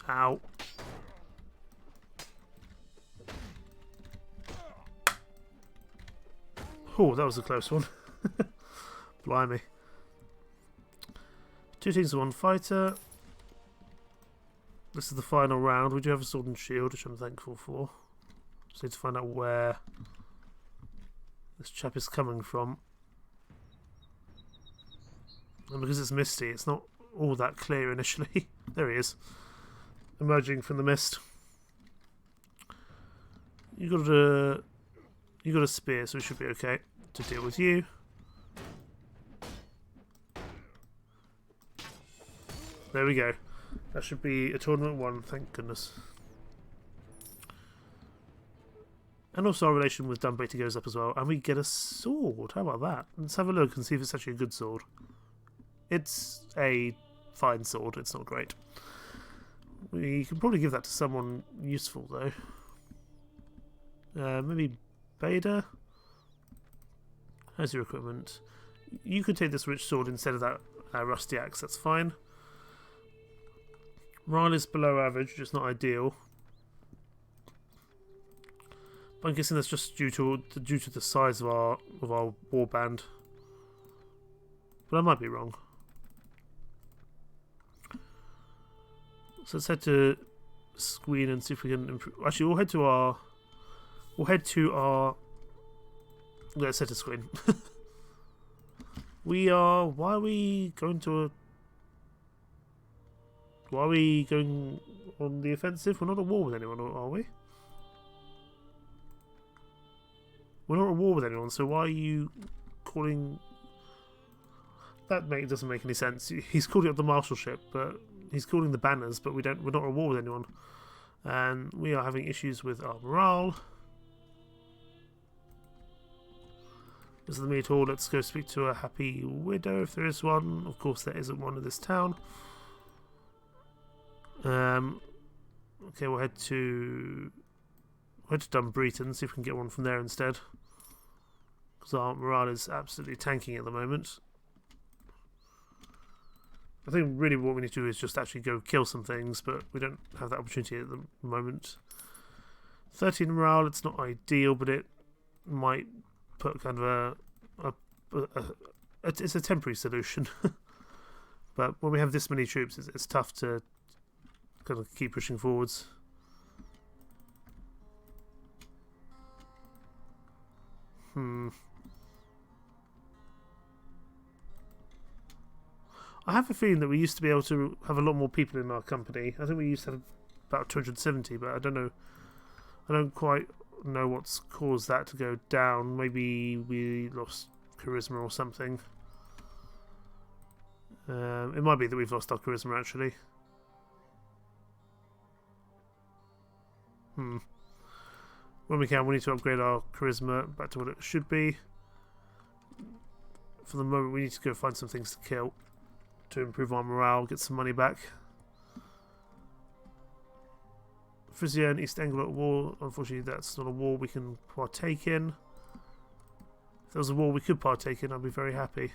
Ow. Oh, that was a close one. Blimey. 2 teams of 1 fighter. This is the final round. We do have a sword and shield, which I'm thankful for. Just need to find out where this chap is coming from. And because it's misty, it's not all that clear initially. There he is. Emerging from the mist. You got a spear, so we should be okay to deal with you. There we go. That should be a tournament 1, thank goodness. And also our relation with Dunbaiter goes up as well. And we get a sword. How about that? Let's have a look and see if it's actually a good sword. It's a fine sword. It's not great. We can probably give that to someone useful, though. Maybe Bader? How's your equipment? You could take this rich sword instead of that rusty axe. That's fine. Morale is below average, which is not ideal. But I'm guessing that's just due to the size of our warband. But I might be wrong. So let's head to Squeen and see if we can improve. Actually, we'll head to our We'll head to our center screen. Why are we going on the offensive? We're not at war with anyone, are we? We're not at war with anyone, so why are you calling... That doesn't make any sense. He's calling up the marshalship, but he's calling the banners, but we're not at war with anyone. And we are having issues with our morale. This is the me at all. Let's go speak to a happy widow if there is one. Of course there isn't one in this town. Okay, we'll head to Dunbreton, see if we can get one from there instead. Because our morale is absolutely tanking at the moment. I think really what we need to do is just actually go kill some things, but we don't have that opportunity at the moment. 13 morale, it's not ideal, but it might put kind of it's a temporary solution. But when we have this many troops, it's tough to kind of keep pushing forwards. I have a feeling that we used to be able to have a lot more people in our company. I think we used to have about 270, but I don't know. I don't quite know what's caused that to go down. Maybe we lost charisma or something. It might be that we've lost our charisma actually. When we can, we need to upgrade our charisma back to what it should be. For the moment, we need to go find some things to kill to improve our morale, get some money back. Frisia and East Anglia at war. Unfortunately, that's not a war we can partake in. If there was a war we could partake in, I'd be very happy.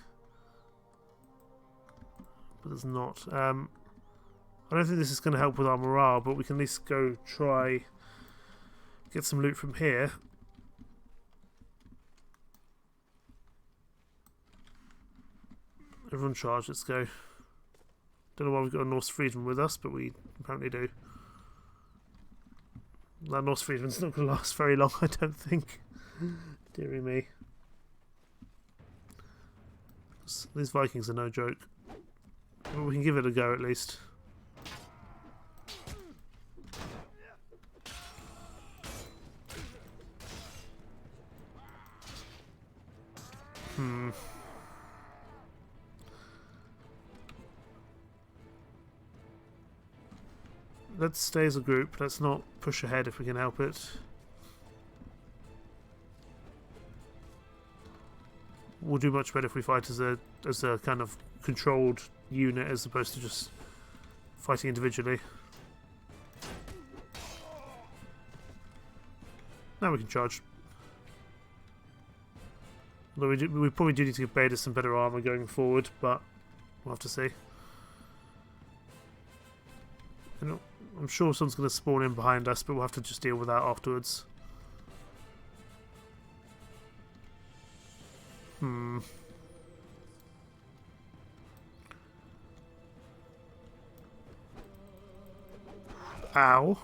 But there's not. I don't think this is going to help with our morale, but we can at least go try get some loot from here. Everyone charge, let's go. Don't know why we've got a Norse Freedman with us, but we apparently do. That Norse Freedman's not going to last very long, I don't think. Deary me. These Vikings are no joke. But we can give it a go at least. Let's stay as a group. Let's not push ahead if we can help it. We'll do much better if we fight as a kind of controlled unit as opposed to just fighting individually. Now we can charge. Although we probably do need to give Bader some better armour going forward, but we'll have to see. I'm sure someone's going to spawn in behind us, but we'll have to just deal with that afterwards. Ow.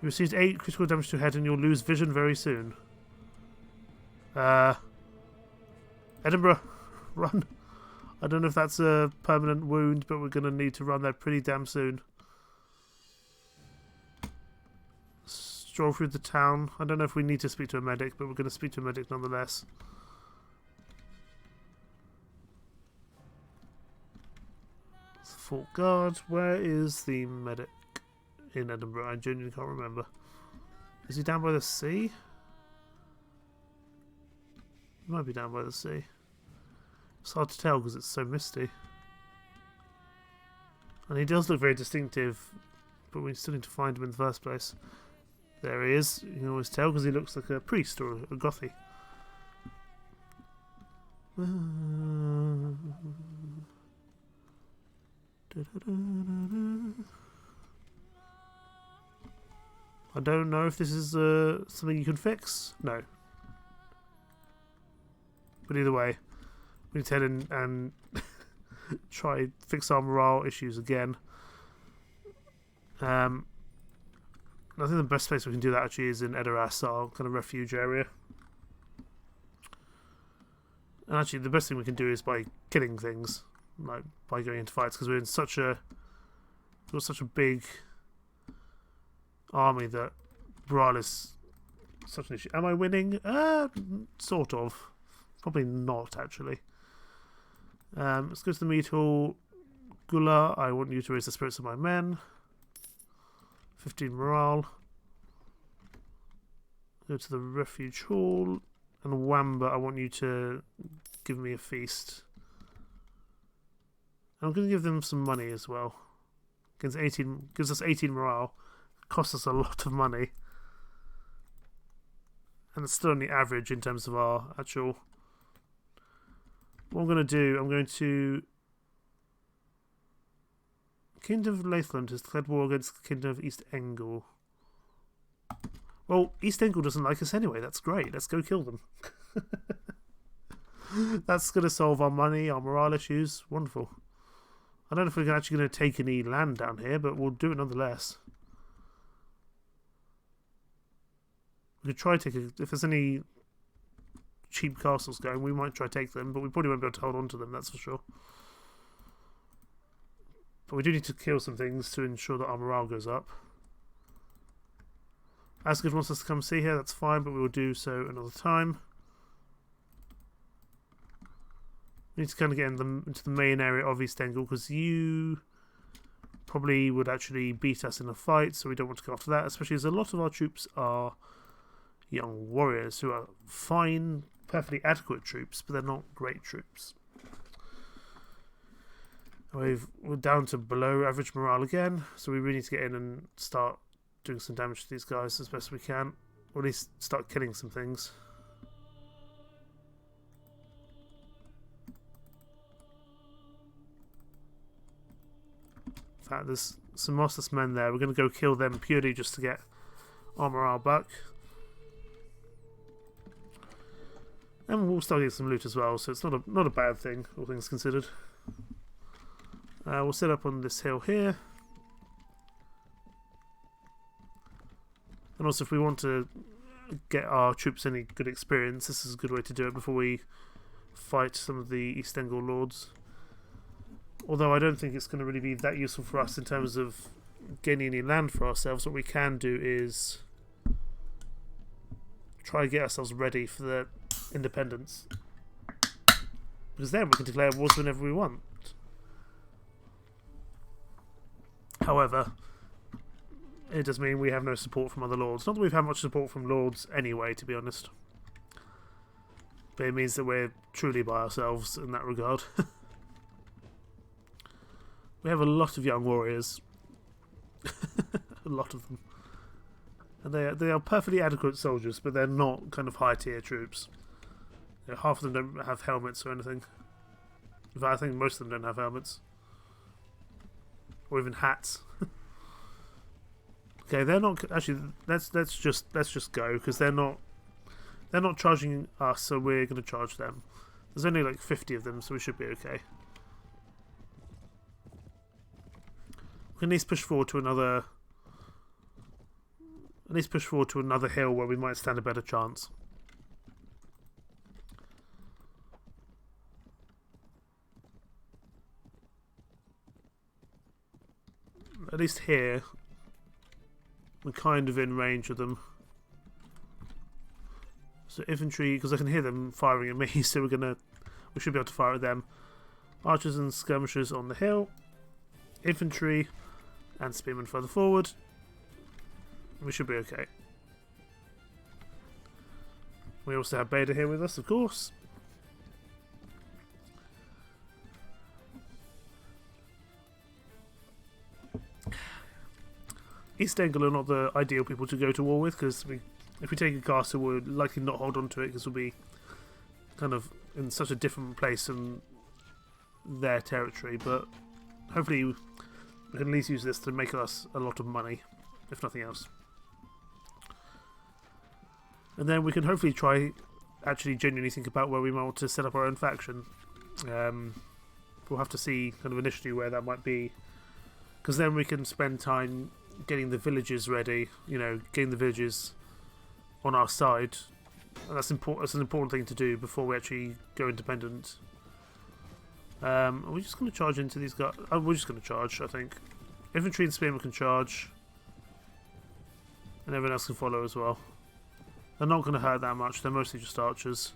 You received 8 critical damage to your head and you'll lose vision very soon. Edinburgh, run. I don't know if that's a permanent wound, but we're going to need to run there pretty damn soon. Stroll through the town. I don't know if we need to speak to a medic, but we're going to speak to a medic nonetheless. It's the Fort Guard. Where is the medic in Edinburgh? I genuinely can't remember. Is he down by the sea? He might be down by the sea. It's hard to tell because it's so misty. And he does look very distinctive, but we still need to find him in the first place. There he is. You can always tell because he looks like a priest or a gothy. I don't know if this is something you can fix. No. But either way, we need to head in and try fix our morale issues again. And I think the best place we can do that actually is in Edoras, our kind of refuge area. And actually, the best thing we can do is by killing things, like by going into fights, because we're in such a big army that morale is such an issue. Am I winning? Sort of. Probably not, actually. Let's go to the meat hall. Gula, I want you to raise the spirits of my men. 15 morale. Go to the refuge hall. And Wamba, I want you to give me a feast. I'm going to give them some money as well. Gives us 18 morale. Costs us a lot of money. And it's still only average in terms of our actual... What I'm going to do, I'm going to... Kingdom of Lathland has declared war against the Kingdom of East Engel. Well, East Engel doesn't like us anyway. That's great. Let's go kill them. That's going to solve our money, our morale issues. Wonderful. I don't know if we're actually going to take any land down here, but we'll do it nonetheless. We could try to take if there's any cheap castles going, we might try to take them, but we probably won't be able to hold on to them, that's for sure. But we do need to kill some things to ensure that our morale goes up. Asgard wants us to come see here, that's fine, but we will do so another time. We need to kind of get into the main area of East Engel, because you probably would actually beat us in a fight, so we don't want to go after that, especially as a lot of our troops are young warriors who are fine, perfectly adequate troops, but they're not great troops. We're down to below average morale again, so we really need to get in and start doing some damage to these guys as best we can, or at least start killing some things. In fact, there's some Mostas men there. We're going to go kill them purely just to get our morale back. And we'll start getting some loot as well, so it's not a bad thing, all things considered. We'll set up on this hill here. And also, if we want to get our troops any good experience, this is a good way to do it before we fight some of the East Engel lords. Although I don't think it's going to really be that useful for us in terms of gaining any land for ourselves. What we can do is try to get ourselves ready for the independence, because then we can declare wars whenever we want. However, it does mean we have no support from other lords. Not that we've had much support from lords anyway, to be honest, but it means that we're truly by ourselves in that regard. We have a lot of young warriors. A lot of them. And they are perfectly adequate soldiers, but they're not kind of high tier troops. You know, half of them don't have helmets or anything. In fact, I think most of them don't have helmets. Or even hats. Okay, they're not actually. Let's just go, because they're not charging us, so we're going to charge them. There's only like 50 of them, so we should be okay. We can at least push forward to another. At least push forward to another hill where we might stand a better chance. At least here, we're kind of in range of them. So infantry, because I can hear them firing at me, so we should be able to fire at them. Archers and skirmishers on the hill. Infantry and spearmen further forward. We should be okay. We also have Beta here with us, of course. East Engel are not the ideal people to go to war with, because if we take a castle, we'll likely not hold on to it, because we'll be kind of in such a different place in their territory. But hopefully we can at least use this to make us a lot of money, if nothing else. And then we can hopefully try actually genuinely think about where we might want to set up our own faction. We'll have to see kind of initially where that might be, because then we can spend time getting the villages ready. You know, getting the villages on our side. And that's important. That's an important thing to do before we actually go independent. Are we just going to charge into these guys? Oh, we're just going to charge, I think. Infantry and spearmen can charge. And everyone else can follow as well. They're not going to hurt that much. They're mostly just archers.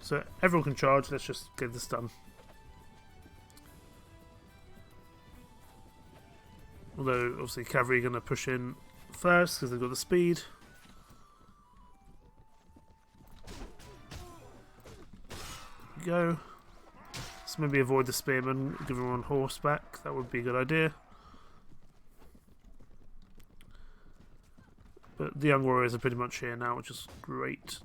So everyone can charge. Let's just get this done. Although, obviously, cavalry are going to push in first because they've got the speed. Go. So maybe avoid the spearmen, give them on horseback. That would be a good idea. But the young warriors are pretty much here now, which is great.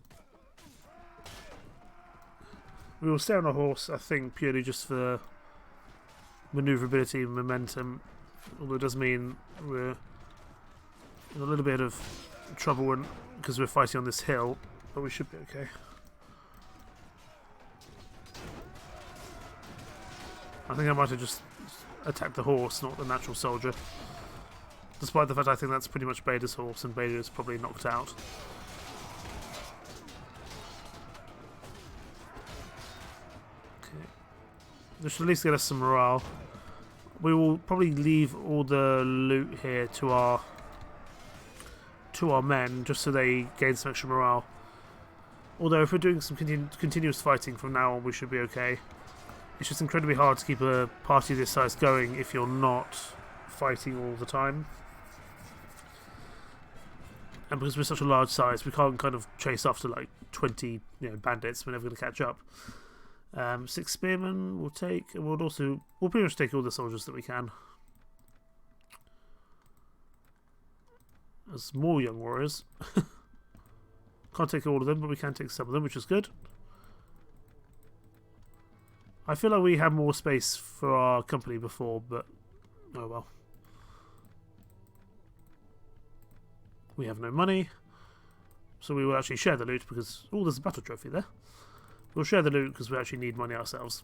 We will stay on a horse, I think, purely just for maneuverability and momentum. Although it does mean we're in a little bit of trouble because we're fighting on this hill, but we should be okay. I think I might have just attacked the horse, not the natural soldier. Despite the fact I think that's pretty much Bader's horse, and Bader is probably knocked out. Okay. This should at least get us some morale. We will probably leave all the loot here to our men, just so they gain some extra morale. Although if we're doing some continuous fighting from now on, we should be okay. It's just incredibly hard to keep a party this size going if you're not fighting all the time. And because we're such a large size, we can't kind of chase after like 20 bandits. We're never going to catch up. 6 spearmen we'll take, and we'll pretty much take all the soldiers that we can. There's more young warriors. Can't take all of them, but we can take some of them, which is good. I feel like we had more space for our company before, but oh well. We have no money, so we will actually share the loot because... Oh, there's a battle trophy there. We'll share the loot because we actually need money ourselves.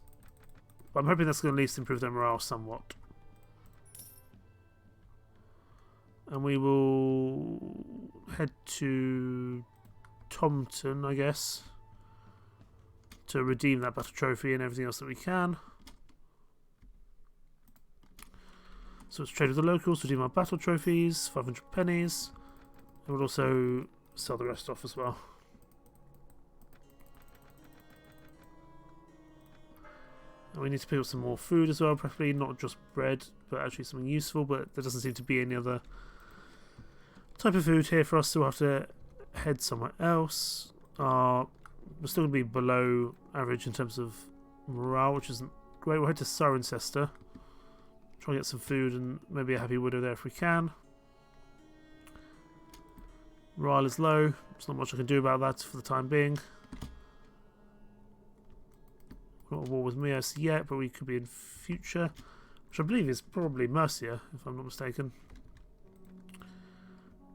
But I'm hoping that's going to at least improve their morale somewhat. And we will head to Tomton, I guess, to redeem that battle trophy and everything else that we can. So let's trade with the locals, redeem our battle trophies, 500 pennies. And we'll also sell the rest off as well. And we need to pick up some more food as well, preferably not just bread, but actually something useful. But there doesn't seem to be any other type of food here for us, so we'll have to head somewhere else. We're still going to be below average in terms of morale, which isn't great. We'll head to Cirencester, try and get some food and maybe a happy widow there if we can. Morale is low. There's not much I can do about that for the time being. Not a war with Mios yet, but we could be in future, which I believe is probably Mercia, if I'm not mistaken.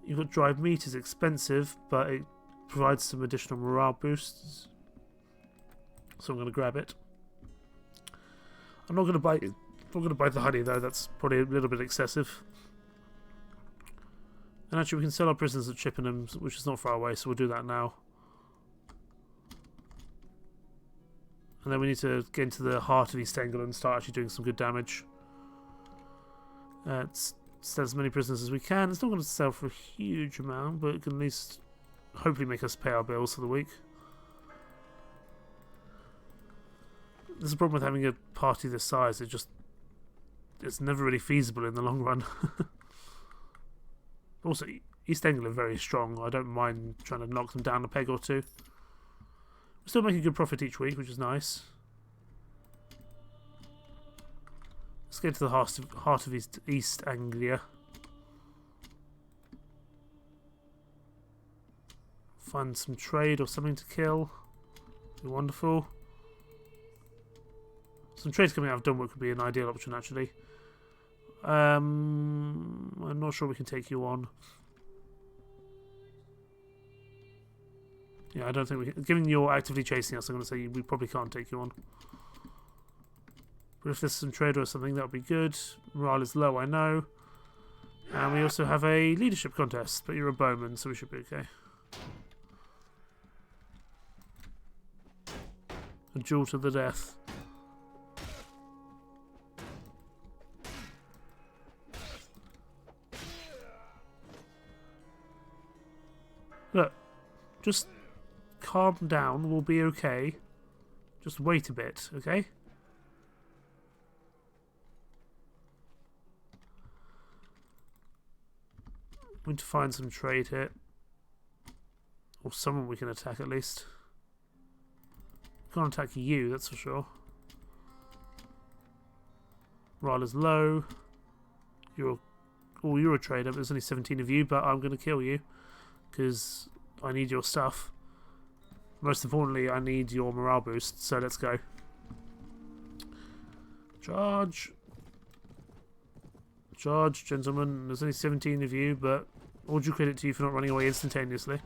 You've got dried meat, is expensive, but it provides some additional morale boosts, so I'm going to grab it. I'm not going to buy it. I'm not going to buy the honey though. That's probably a little bit excessive. And actually, we can sell our prisoners at Chippenham, which is not far away, so we'll do that now. And then we need to get into the heart of East Anglia and start actually doing some good damage. Sell as many prisoners as we can. It's not going to sell for a huge amount, but it can at least hopefully make us pay our bills for the week. There's a problem with having a party this size. It's never really feasible in the long run. Also, East Anglia are very strong. I don't mind trying to knock them down a peg or two. We're still making good profit each week, which is nice. Let's get to the heart of East Anglia. Find some trade or something to kill. Be wonderful. Some trades coming out of Dunwich would be an ideal option, actually. I'm not sure we can take you on. Yeah, I don't think we can. Given you're actively chasing us, I'm going to say we probably can't take you on. But if there's some trade or something, that would be good. Morale is low, I know. And we also have a leadership contest, but you're a bowman, so we should be okay. A duel to the death. Look, just calm down, we'll be okay. Just wait a bit, okay? We need to find some trade here. Or someone we can attack at least. Can't attack you, that's for sure. Ryla's low. You're a trader, but there's only 17 of you, but I'm going to kill you. Because I need your stuff. Most importantly, I need your morale boost, so let's go. Charge. Charge, gentlemen. There's only 17 of you, but all due credit to you for not running away instantaneously.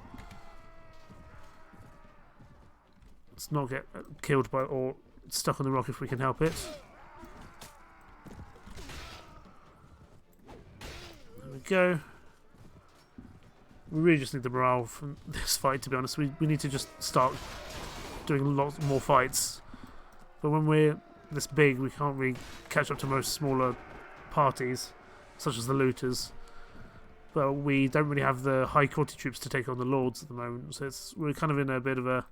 Let's not get killed by or stuck on the rock if we can help it. There we go. We really just need the morale from this fight, to be honest. We need to just start doing lots more fights. But when we're this big, we can't really catch up to most smaller parties, such as the looters. But we don't really have the high quality troops to take on the lords at the moment, so we're kind of in a bit of a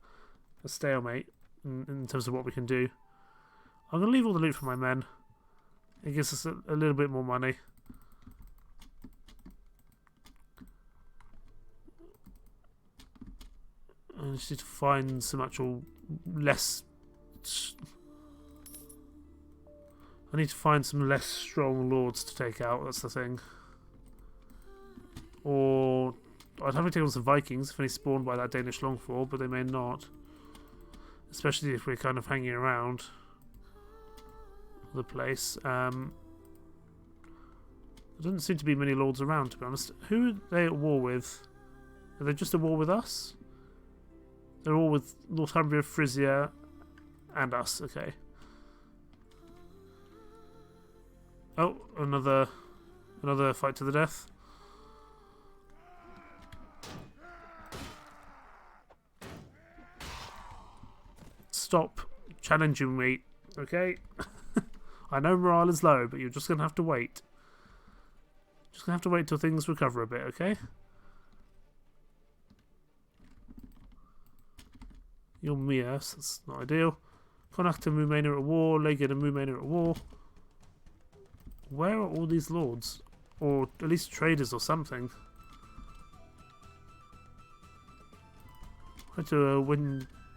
stalemate in terms of what we can do. I'm going to leave all the loot for my men. It gives us a little bit more money. I just need to find some actual less... I need to find some less strong lords to take out, that's the thing. Or... I'd have to take on some Vikings if they spawned by that Danish longfall, but they may not. Especially if we're kind of hanging around the place. There doesn't seem to be many lords around, to be honest. Who are they at war with? Are they just at war with us? They're all with Northumbria, Frisia, and us. Okay. Oh, another fight to the death. Stop challenging me, okay? I know morale is low, but you're just gonna have to wait. Just gonna have to wait till things recover a bit, okay? You're Mias, that's not ideal. Connacht and Moomena are at war, Leged and Moomena are at war. Where are all these lords? Or at least traders or something. Went to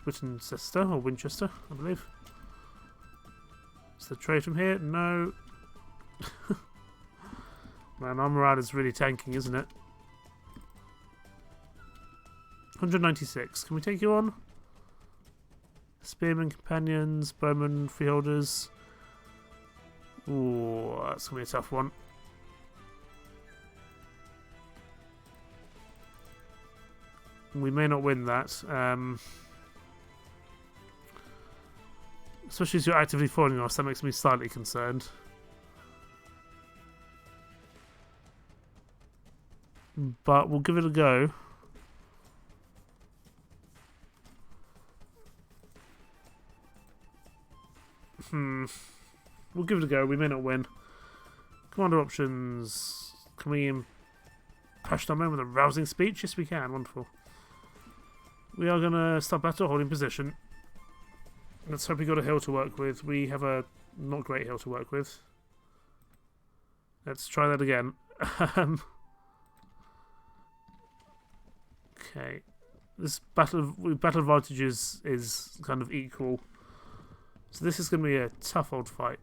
Winchester, or Winchester, I believe. Is the trade from here? No. Man, our morale is really tanking, isn't it? 196. Can we take you on? Spearmen, companions, bowmen, freeholders. Ooh, that's going to be a tough one. We may not win that. Especially as you're actively following us, that makes me slightly concerned. But we'll give it a go. We'll give it a go. We may not win. Commander options. Can we impress our men with a rousing speech? Yes, we can. Wonderful. We are going to start battle holding position. Let's hope we got a hill to work with. We have a not great hill to work with. Let's try that again. Okay. This battle advantages is kind of equal. So this is going to be a tough old fight.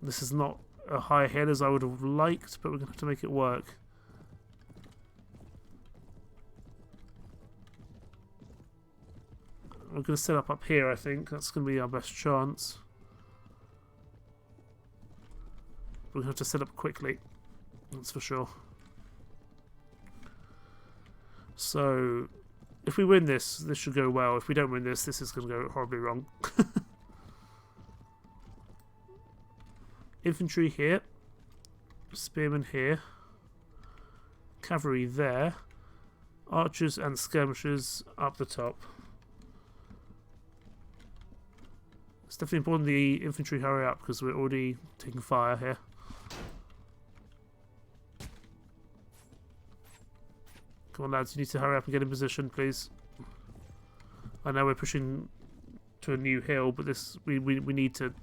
This is not a high hill as I would have liked, but we're going to have to make it work. We're going to set up here, I think. That's going to be our best chance. We're going to have to set up quickly. That's for sure. So, if we win this, this should go well. If we don't win this, this is going to go horribly wrong. Infantry here. Spearmen here. cavalry there. Archers and skirmishers up the top. It's definitely important the infantry hurry up because we're already taking fire here. Come on lads, you need to hurry up and get in position please. I know we're pushing to a new hill, but this we need to.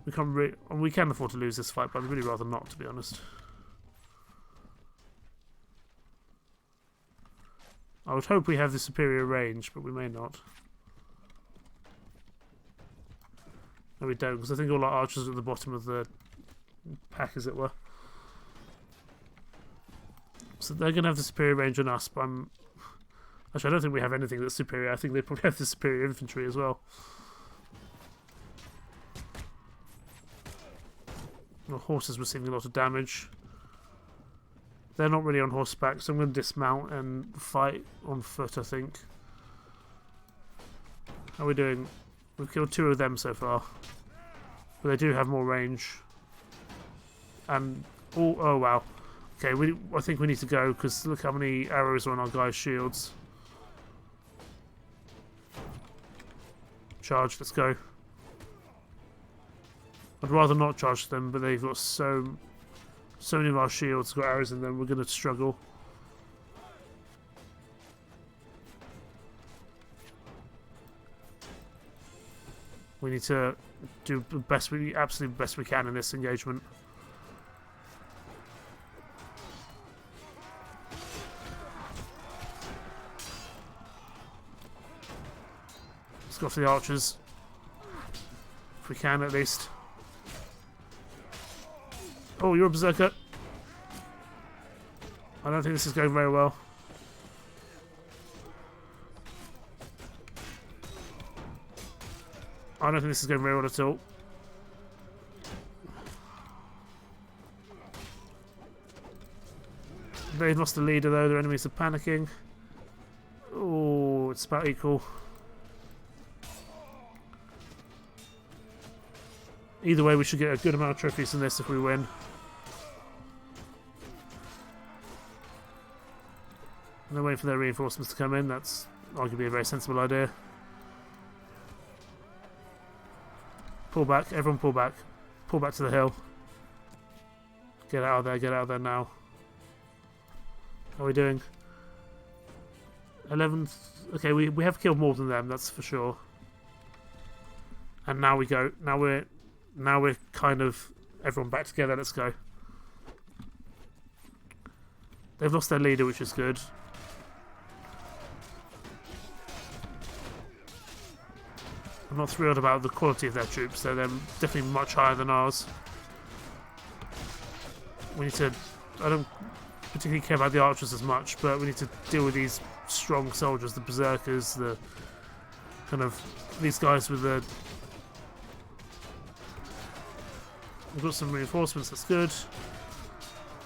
We can afford to lose this fight, but I'd really rather not, to be honest. I would hope we have the superior range, but we may not. No, we don't, because I think all our archers are at the bottom of the pack, as it were. So they're going to have the superior range on us, but actually, I don't think we have anything that's superior. I think they probably have the superior infantry as well. The horses were seeing a lot of damage. They're not really on horseback, so I'm going to dismount and fight on foot, I think. How are we doing? We've killed 2 of them so far. But they do have more range. And... oh wow. Okay, I think we need to go, because look how many arrows are on our guys' shields. Charge, let's go. I'd rather not charge them, but they've got so many of our shields got arrows in them, we're going to struggle. We need to do the best absolute best we can in this engagement. Let's go for the archers. If we can, at least. Oh, you're a berserker. I don't think this is going very well. I don't think this is going very well at all. They've lost the leader though, their enemies are panicking. Oh, it's about equal. Either way, we should get a good amount of trophies from this if we win. And they're waiting for their reinforcements to come in. That's arguably a very sensible idea. Pull back, everyone pull back. Pull back to the hill. Get out of there now. How are we doing? 11th. Okay, we have killed more than them, that's for sure. And now we go. Now we're kind of everyone back together, let's go. They've lost their leader, which is good. I'm not thrilled about the quality of their troops, so they're definitely much higher than ours. We need to... I don't particularly care about the archers as much, but we need to deal with these strong soldiers, the berserkers, the kind of... these guys with the... We've got some reinforcements, that's good.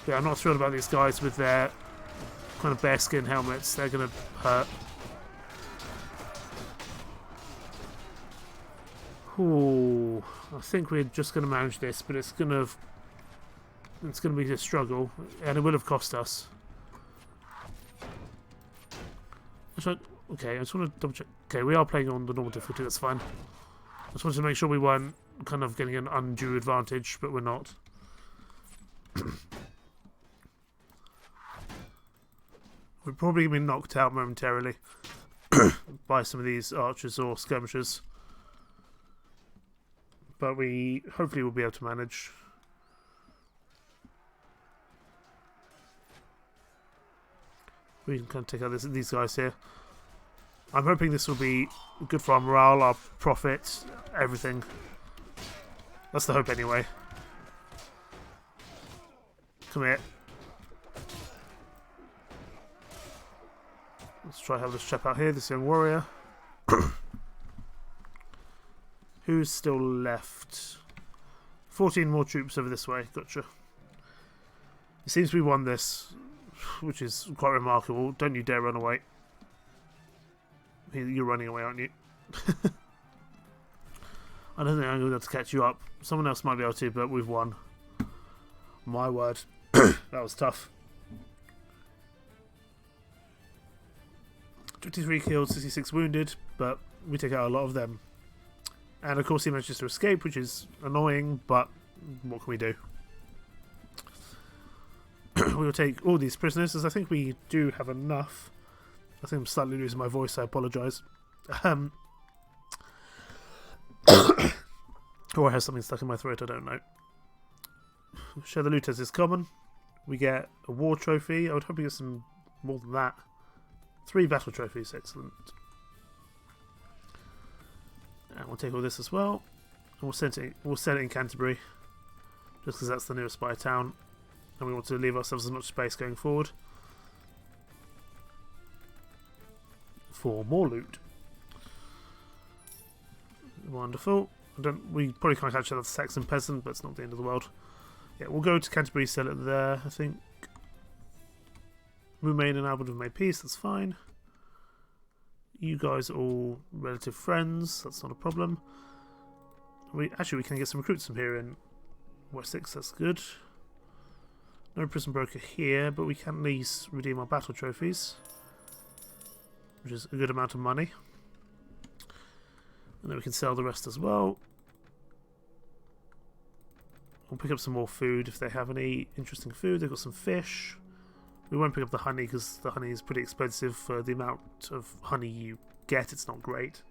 Yeah, I'm not thrilled about these guys with their kind of bearskin helmets. They're going to hurt. Ooh, I think we're just going to manage this, but it's going to be a struggle, and it will have cost us. Okay, I just want to double check. Okay, we are playing on the normal difficulty, that's fine. I just wanted to make sure we weren't kind of getting an undue advantage, but we're not. We're probably going to be knocked out momentarily by some of these archers or skirmishers. But we hopefully will be able to manage. We can kind of take out these guys here. I'm hoping this will be good for our morale, our profit, everything. That's the hope anyway. Come here. Let's try to have this chap out here, this young warrior. Who's still left? 14 more troops over this way. Gotcha. It seems we won this, which is quite remarkable. Don't you dare run away. You're running away, aren't you? I don't think I'm going to be able to catch you up. Someone else might be able to, but we've won. My word. That was tough. 23 killed, 66 wounded, but we take out a lot of them. And of course he manages to escape, which is annoying, but what can we do? We will take all these prisoners, as I think we do have enough. I think I'm slightly losing my voice, I apologise. Or I have something stuck in my throat, I don't know. Share the loot as is common. We get a war trophy. I would hope we get some more than that. 3 battle trophies, excellent. And we'll take all this as well. And we'll send it in Canterbury, just because that's the nearest by town, and we want to leave ourselves as much space going forward for more loot. Wonderful. We probably can't catch that Saxon peasant, but it's not the end of the world. Yeah, we'll go to Canterbury, sell it there, I think. Moonmain and Alban have made peace, that's fine. You guys are all relative friends, that's not a problem. We can get some recruits from here in Wessex, that's good. No prison broker here, but we can at least redeem our battle trophies, which is a good amount of money. And then we can sell the rest as well. We'll pick up some more food if they have any interesting food. They've got some fish. We won't pick up the honey because the honey is pretty expensive for the amount of honey you get. It's not great.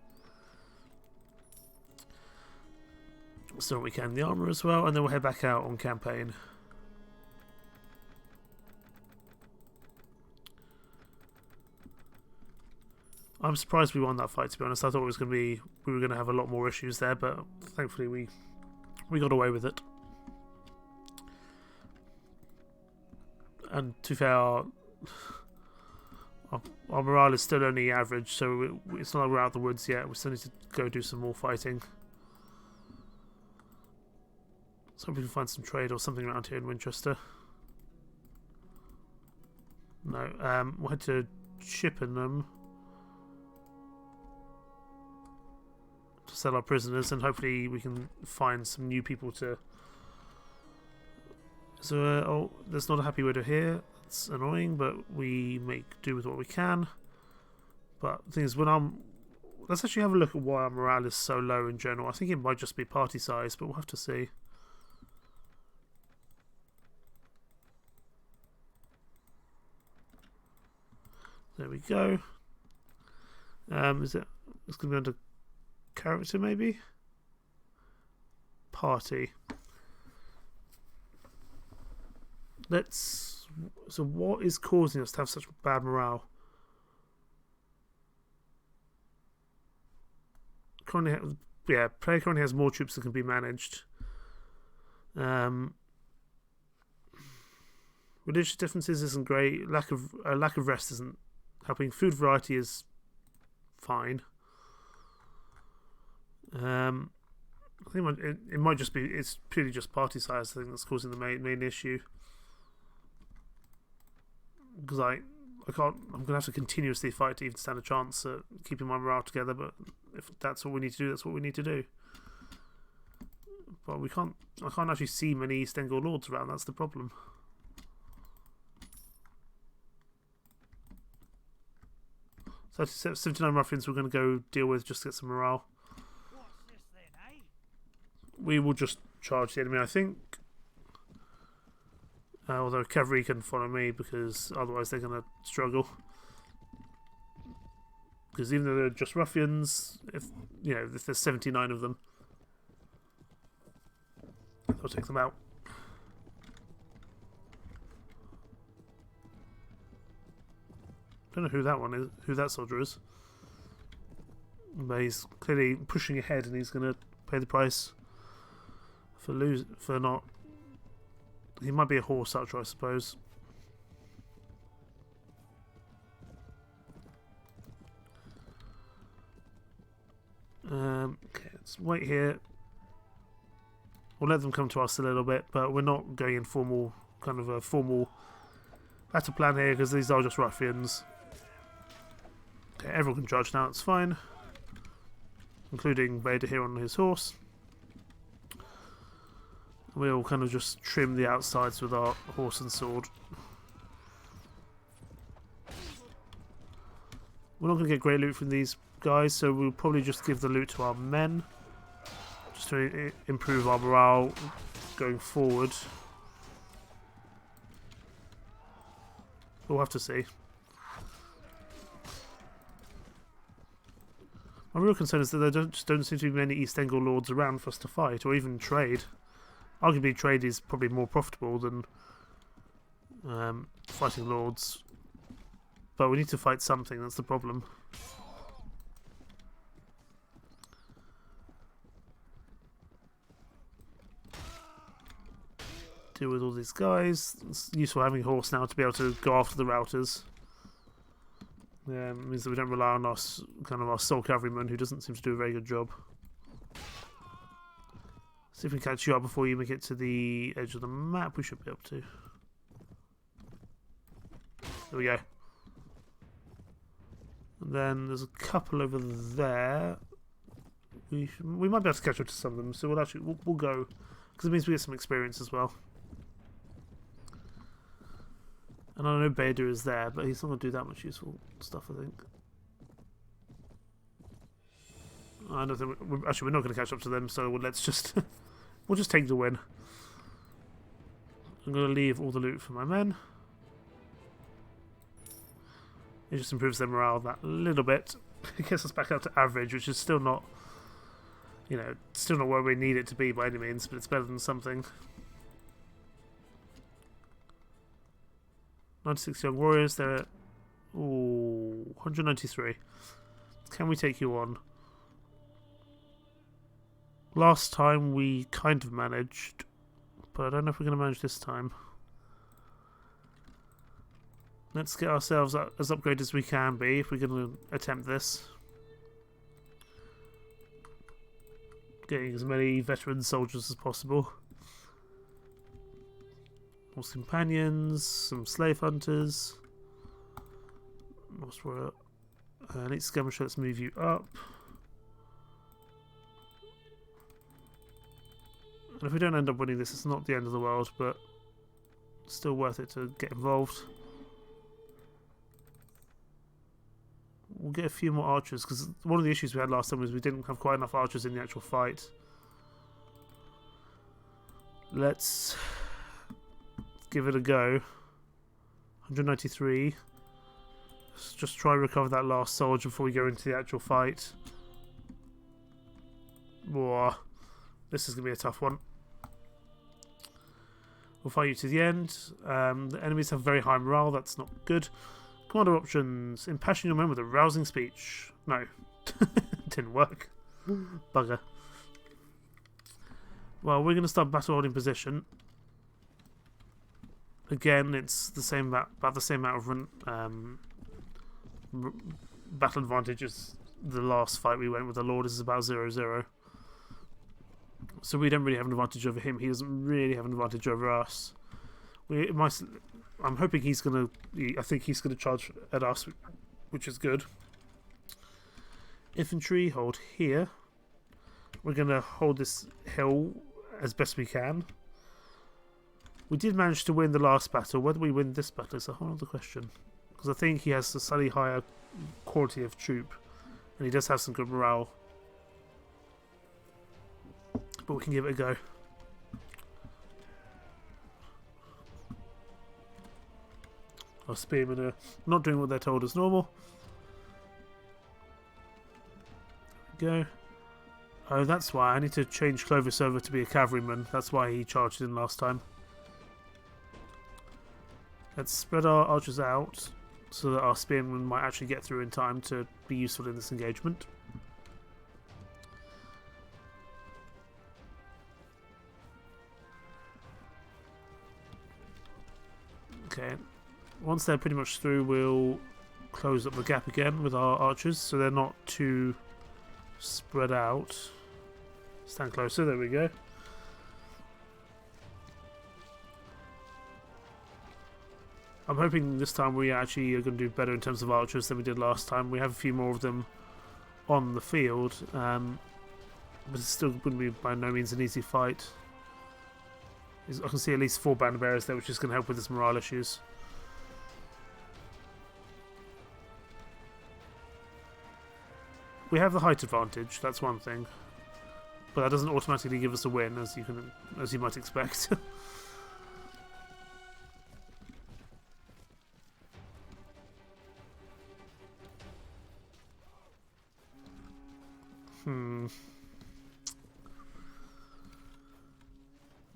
So we can the armour as well, and then we'll head back out on campaign. I'm surprised we won that fight, to be honest. I thought we were going to have a lot more issues there, but thankfully we got away with it. And to be fair, our morale is still only average, so it's not like we're out of the woods yet. We still need to go do some more fighting. So we can find some trade or something around here in Winchester. No, we'll head to Chippenham to sell our prisoners, and hopefully we can find some new people to... So, oh, there's not a happy widow here. It's annoying, but we make do with what we can. But the thing is, let's actually have a look at why our morale is so low in general. I think it might just be party size, but we'll have to see. There we go. It's going to be under character, maybe? Party. So what is causing us to have such bad morale? Player currently has more troops that can be managed. Religious differences isn't great. Lack of rest isn't helping. Food variety is fine. I think it might just be, it's purely just party size, I think, that's causing the main issue. Because I'm going to have to continuously fight to even stand a chance at keeping my morale together, but if that's what we need to do, that's what we need to do. But I can't actually see many East Anglia lords around, that's the problem. So 79 ruffians we're going to go deal with just to get some morale. We will just charge the enemy, I think. Although cavalry can follow me, because otherwise they're going to struggle. Because even though they're just ruffians, if there's 79 of them, they'll take them out. Don't know who that soldier is. But he's clearly pushing ahead, and he's going to pay the price for not. He might be a horse archer, I suppose. Okay, let's wait here. We'll let them come to us a little bit, but we're not going in formal battle plan here, because these are just ruffians. Okay, everyone can charge now, it's fine. Including Vader here on his horse. We'll kind of just trim the outsides with our horse and sword. We're not going to get great loot from these guys, so we'll probably just give the loot to our men. Just to improve our morale going forward. We'll have to see. My real concern is that there just don't seem to be many East Anglia lords around for us to fight, or even trade. Arguably trade is probably more profitable than fighting lords. But we need to fight something, that's the problem. Deal with all these guys. It's useful having a horse now to be able to go after the routers. Yeah, it means that we don't rely on our sole cavalryman, who doesn't seem to do a very good job. See if we can catch you up before you make it to the edge of the map. We should be able to. There we go. And then there's a couple over there. We might be able to catch up to some of them, so we'll go, because it means we get some experience as well. And I know Bader is there, but he's not going to do that much useful stuff, I think. I don't think we're not going to catch up to them, so let's just we'll just take the win. I'm going to leave all the loot for my men. It just improves their morale that little bit. It gets us back up to average, which is still not, still not where we need it to be by any means, but it's better than something. 96 young warriors, they're at 193. Can we take you on? Last time we kind of managed, but I don't know if we're going to manage this time. Let's get ourselves as upgraded as we can be if we're going to attempt this. Getting as many veteran soldiers as possible. Horse companions, some slave hunters. Whilst we're elite skirmisher, let's move you up. And if we don't end up winning this, it's not the end of the world, but still worth it to get involved. We'll get a few more archers, because one of the issues we had last time was we didn't have quite enough archers in the actual fight. Let's give it a go. 193. Let's just try and recover that last soldier before we go into the actual fight. Whoa. This is going to be a tough one. We'll fight you to the end. The enemies have very high morale. That's not good. Commander options. Impassion your men with a rousing speech. No. Didn't work. Bugger. Well, we're going to start battle holding position. Again, it's the same about the same amount of battle advantage as the last fight we went with the Lord. This is about 0-0. So we don't really have an advantage over him. He doesn't really have an advantage over us. I'm hoping he's gonna. I think he's gonna charge at us, which is good. Infantry, hold here. We're gonna hold this hill as best we can. We did manage to win the last battle. Whether we win this battle is a whole other question, because I think he has a slightly higher quality of troop, and he does have some good morale. But we can give it a go. Our spearmen are not doing what they're told as normal. There we go. Oh, that's why. I need to change Clovis over to be a cavalryman. That's why he charged in last time. Let's spread our archers out so that our spearmen might actually get through in time to be useful in this engagement. Okay. Once they're pretty much through, we'll close up the gap again with our archers so they're not too spread out. Stand closer, there we go. I'm hoping this time we actually are going to do better in terms of archers than we did last time. We have a few more of them on the field, but it's still going to be by no means an easy fight. I can see at least 4 banner bearers there, which is going to help with his morale issues. we have the height advantage. That's one thing, but that doesn't automatically give us a win, as you might expect.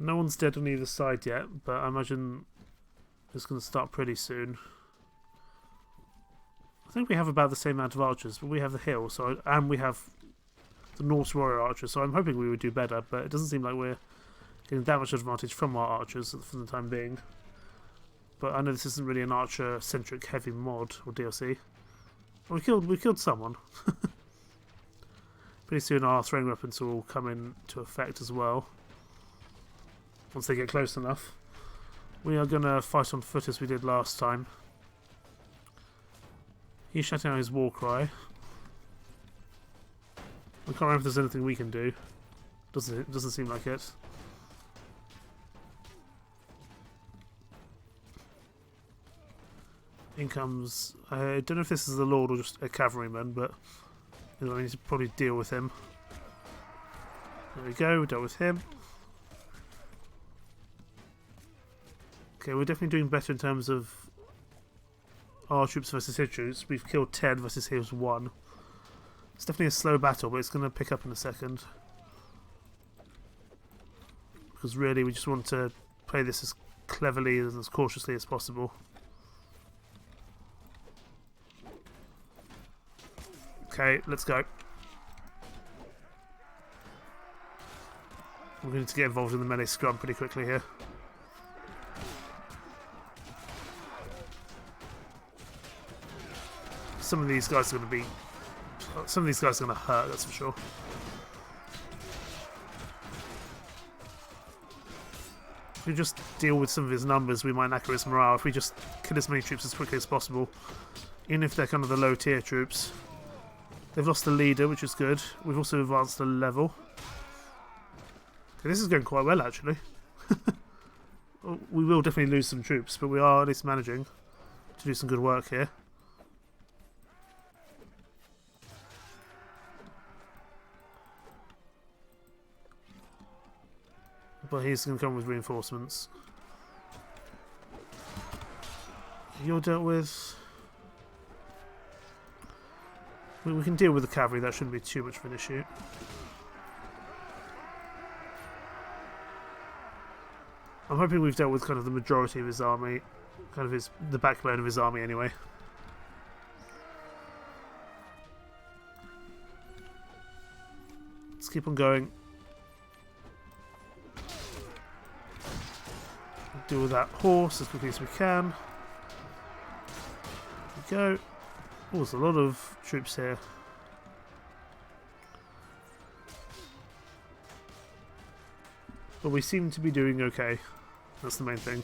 No one's dead on either side yet, but I imagine it's going to start pretty soon. I think we have about the same amount of archers, but we have the hill, and we have the Norse warrior archers, so I'm hoping we would do better, but it doesn't seem like we're getting that much advantage from our archers for the time being. But I know this isn't really an archer-centric heavy mod or DLC. We killed someone. Pretty soon our throwing weapons will come into effect as well. Once they get close enough. We are going to fight on foot as we did last time. He's shouting out his war cry. I can't remember if there's anything we can do. Doesn't seem like it. In comes... I don't know if this is the Lord or just a cavalryman, but I need to probably deal with him. There we go, we dealt with him. Okay, we're definitely doing better in terms of our troops versus his troops. We've killed 10 versus his 1. It's definitely a slow battle, but it's going to pick up in a second. Because really, we just want to play this as cleverly and as cautiously as possible. Okay, let's go. We're going to get involved in the melee scrum pretty quickly here. Some of these guys are going to hurt, that's for sure. If we just deal with some of his numbers, we might knacker his morale. If we just kill as many troops as quickly as possible, even if they're kind of the low tier troops. They've lost the leader, which is good. We've also advanced a level. Okay, this is going quite well, actually. We will definitely lose some troops, but we are at least managing to do some good work here. But he's going to come with reinforcements. You're dealt with. We can deal with the cavalry, that shouldn't be too much of an issue. I'm hoping we've dealt with kind of the majority of his army. Kind of the backbone of his army anyway. Let's keep on going. Deal with that horse as quickly as we can. There we go. Oh, there's a lot of troops here. But we seem to be doing okay. That's the main thing.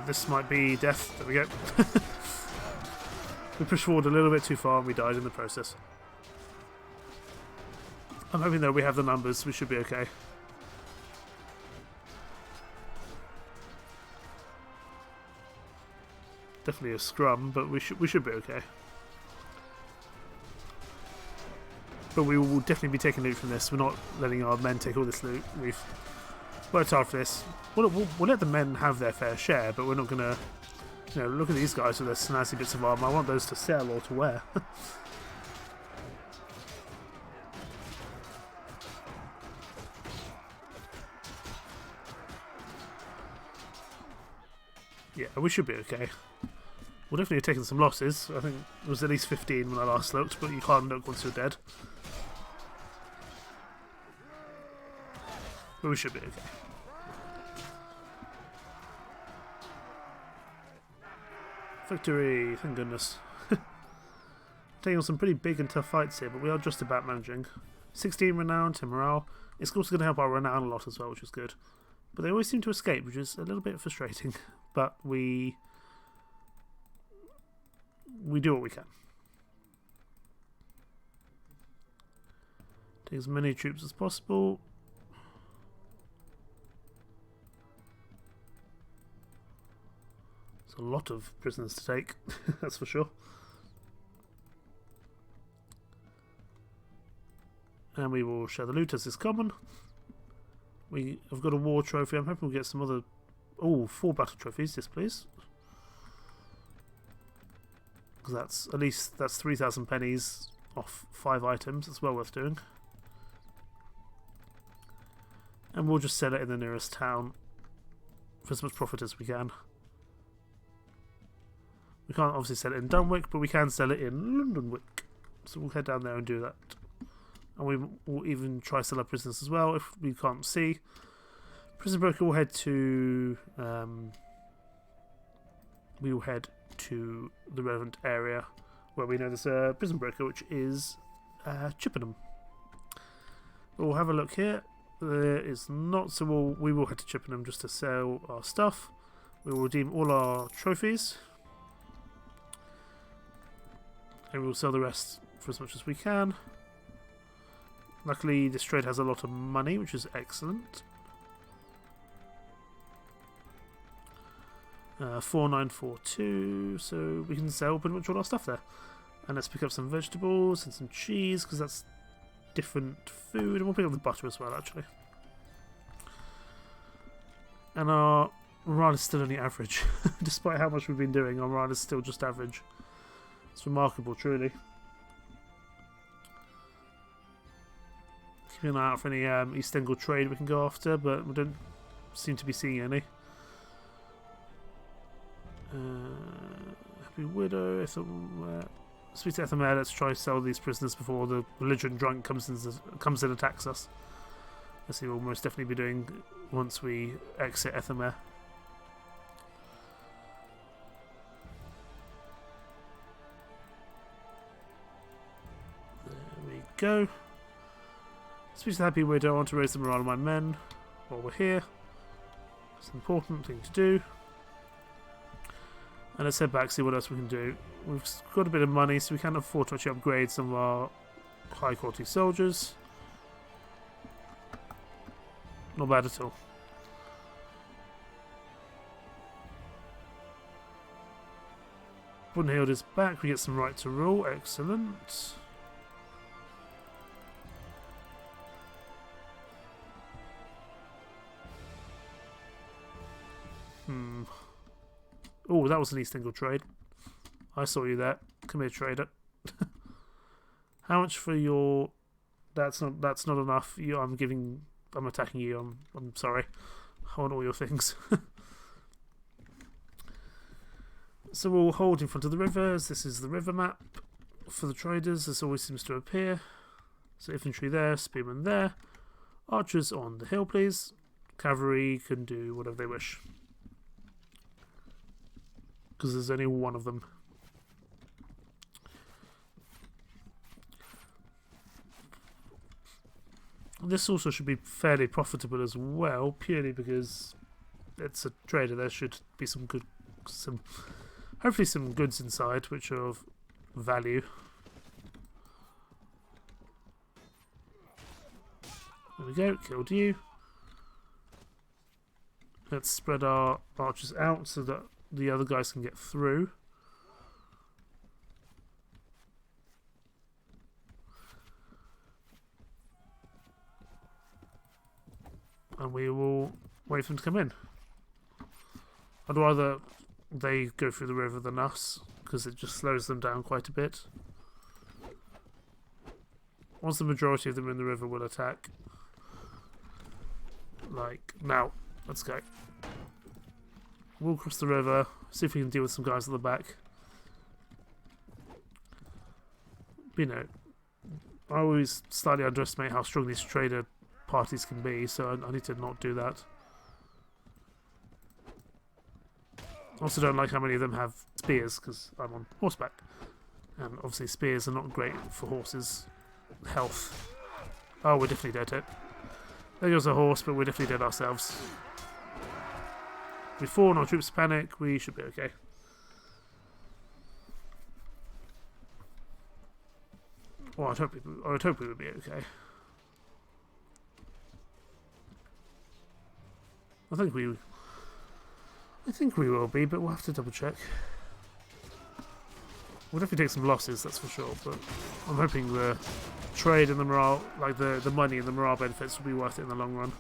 This might be death. There we go. We pushed forward a little bit too far and we died in the process. I'm hoping though we have the numbers, we should be okay. Definitely a scrum, but we should be okay. But we will definitely be taking loot from this. We're not letting our men take all this loot. We've worked hard for this. We'll let the men have their fair share, but we're not going to... You know, look at these guys with their snazzy bits of armor. I want those to sell or to wear. Yeah, we should be okay. We'll definitely have taken some losses. I think it was at least 15 when I last looked, but you can't look once you're dead. But we should be okay. Victory, thank goodness. Taking on some pretty big and tough fights here, but we are just about managing. 16 renown, 10 morale. It's also going to help our renown a lot as well, which is good. But they always seem to escape, which is a little bit frustrating. But we do what we can. Take as many troops as possible. It's a lot of prisoners to take, that's for sure. And we will share the loot as is common. We have got a war trophy. I'm hoping we'll get some other... Oh, 4 battle trophies, yes please. Because that's at least 3,000 pennies off 5 items. It's well worth doing. And we'll just sell it in the nearest town for as much profit as we can. We can't obviously sell it in Dunwich, but we can sell it in Londonwick. So we'll head down there and do that. And we will even try to sell our prisoners as well if we can't see. Prison broker will head to... we will head to the relevant area where we know there's a prison broker, which is Chippenham. We'll have a look here. There is not, so we will head to Chippenham just to sell our stuff. We will redeem all our trophies. And we'll sell the rest for as much as we can. Luckily, this trade has a lot of money, which is excellent. 4942, so we can sell pretty much all our stuff there. And let's pick up some vegetables and some cheese, because that's different food. And we'll pick up the butter as well, actually. And our morale is still only average. Despite how much we've been doing, our morale is still just average. It's remarkable, truly. Keeping an eye out for any East Angle trade we can go after, but we don't seem to be seeing any. Happy Widow, Sweet Ethelmere, let's try to sell these prisoners before the belligerent drunk comes in and attacks us. That's what we'll most definitely be doing once we exit Ethelmere. There we go. Speak to the Happy Widow, I want to raise the morale of my men while we're here. It's an important thing to do. And let's head back, see what else we can do. We've got a bit of money, so we can afford to actually upgrade some of our high quality soldiers. Not bad at all. Brunhild is back, we get some right to rule, excellent. Oh, that was an East Angle trade. I saw you there. Come here, trader. How much for your... That's not enough. I'm attacking you. I'm sorry. I want all your things. So we'll hold in front of the rivers. This is the river map for the traders. This always seems to appear. So infantry there, spearmen there. Archers on the hill, please. Cavalry can do whatever they wish. Because there's only one of them. This also should be fairly profitable as well, purely because it's a trader. There should be hopefully some goods inside which are of value. There we go, killed you. Let's spread our archers out so that the other guys can get through. And we will wait for them to come in. I'd rather they go through the river than us, because it just slows them down quite a bit. Once the majority of them in the river will attack. Like, now, let's go. We'll cross the river, see if we can deal with some guys at the back. But, you know, I always slightly underestimate how strong these trader parties can be, so I need to not do that. Also don't like how many of them have spears, because I'm on horseback. And obviously spears are not great for horses' health. Oh, we're definitely dead here. There goes a horse, but we're definitely dead ourselves. Before our troops panic, we should be okay. Well, I'd hope we would be okay. I think I think we will be, but we'll have to double check. We'll definitely take some losses, that's for sure, but I'm hoping the trade and the morale, like the money and the morale benefits will be worth it in the long run.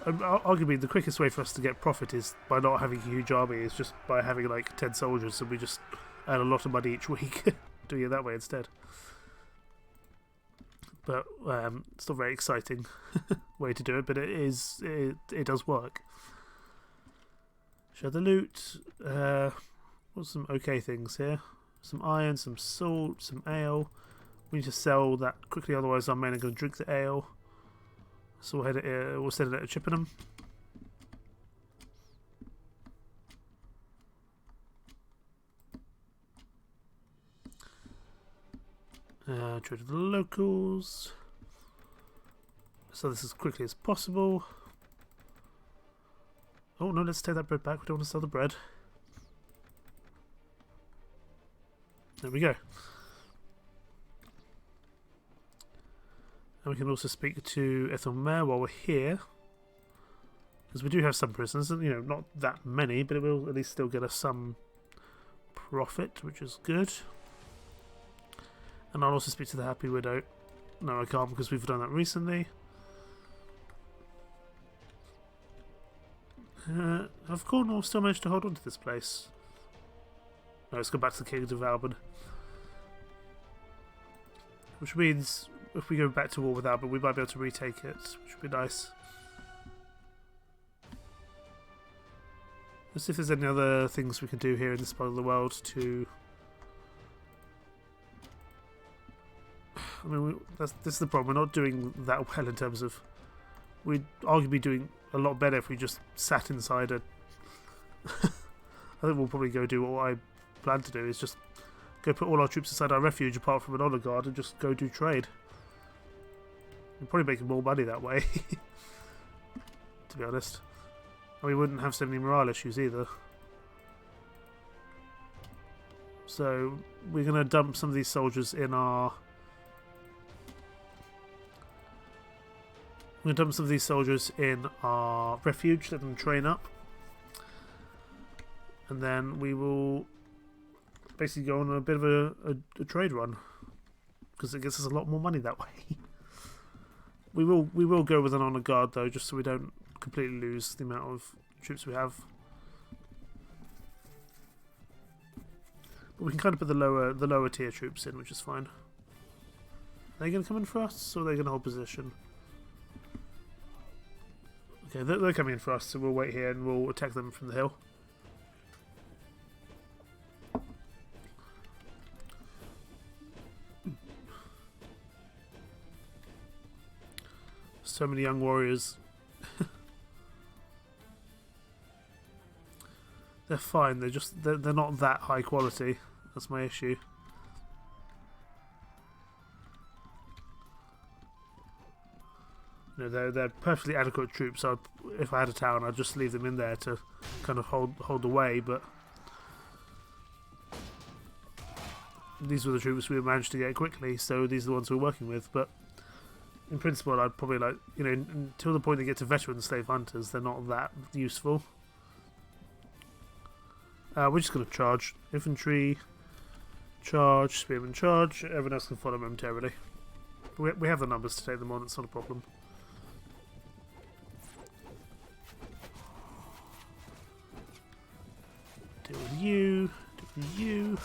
Arguably, the quickest way for us to get profit is by not having a huge army, is just by having like 10 soldiers, and we just earn a lot of money each week doing it that way instead. But it's not a very exciting way to do it, but it does work. Share the loot. What's some okay things here? Some iron, some salt, some ale. We need to sell that quickly, otherwise our men are going to drink the ale. So we'll send it to Chippenham. Trade with the locals. So this as quickly as possible. Oh no, let's take that bread back. We don't want to sell the bread. There we go. And we can also speak to Ethelmer while we're here, because we do have some prisoners, and not that many, but it will at least still get us some profit, which is good. And I'll also speak to the Happy Widow. No, I can't, because we've done that recently. Have Cornwall still managed to hold on to this place? No, let's go back to the Kingdom of Alban. Which means if we go back to war with Alban, we might be able to retake it, which would be nice. Let's see if there's any other things we can do here in this part of the world to... I mean, this is the problem. We're not doing that well in terms of... We'd arguably be doing a lot better if we just sat inside a... I think we'll probably go do what I plan to do, is just go put all our troops inside our refuge apart from an honour guard and just go do trade. We're probably making more money that way, to be honest. And we wouldn't have so many morale issues either. So we're going to dump some of these soldiers in our... We're going to dump some of these soldiers in our refuge, let them train up. And then we will basically go on a bit of a trade run, because it gets us a lot more money that way. We will go with an honour guard though, just so we don't completely lose the amount of troops we have. But we can kind of put the lower tier troops in, which is fine. Are they going to come in for us, or are they going to hold position? Okay, they're coming in for us, so we'll wait here and we'll attack them from the hill. So many young warriors. They're fine, they're not that high quality. That's my issue. They're perfectly adequate troops. So if I had a town, I'd just leave them in there to kind of hold the way. But these were the troops we managed to get quickly, so these are the ones we're working with. But in principle, I'd probably until the point they get to veteran slave hunters, they're not that useful. We're just going to charge. Infantry, charge, spearmen, charge. Everyone else can follow momentarily. We have the numbers to take them on, it's not a problem. Deal with you, deal with you.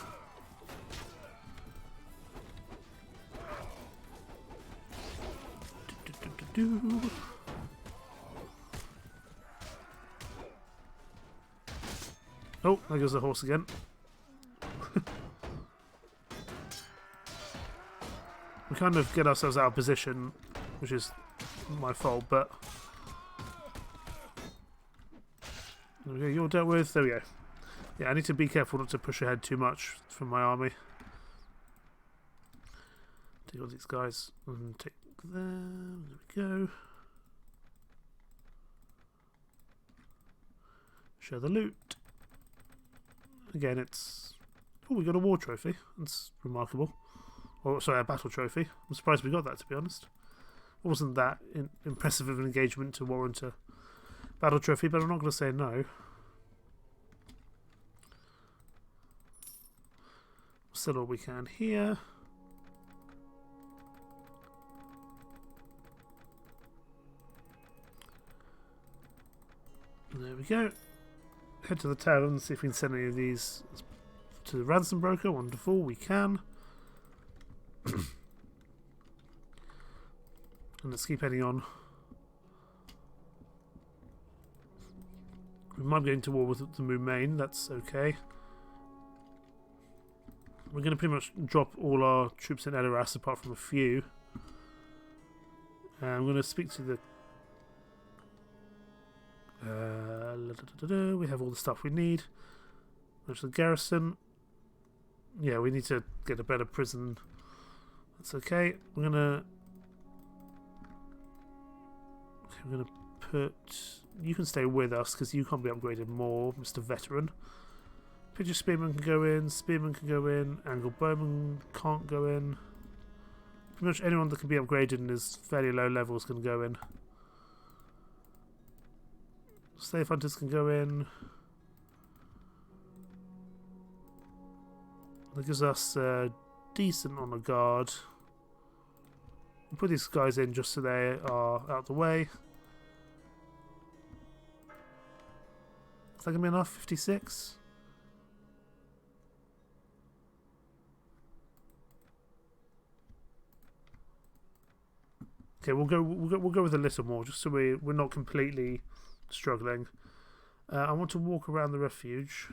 Oh, there goes the horse again. We kind of get ourselves out of position, which is my fault, but... There we go, you're dealt with. There we go. Yeah, I need to be careful not to push ahead too much from my army. Take all these guys and take them. There we go. Share the loot. Again, it's... Oh, we got a war trophy. That's remarkable. Or, sorry, a battle trophy. I'm surprised we got that, to be honest. It wasn't that impressive of an engagement to warrant a battle trophy, but I'm not going to say no. Sell all we can here. There we go. Head to the town and see if we can send any of these to the ransom broker. Wonderful, we can. And let's keep heading on. We might be going to war with the Mumain, that's okay. We're going to pretty much drop all our troops in Edoras apart from a few. And I'm going to speak to the... we have all the stuff we need. There's the garrison. Yeah, we need to get a better prison. That's okay. We're gonna put... You can stay with us because you can't be upgraded more, Mr. Veteran. Pitcher Spearman can go in, Spearman can go in, Angle Bowman can't go in. Pretty much anyone that can be upgraded and is fairly low levels can go in. Slave Hunters can go in. That gives us decent on the guard. We'll put these guys in just so they are out the way. Is that going to be enough? 56? Okay, we'll go with a little more, just so we're not completely struggling. I want to walk around the refuge.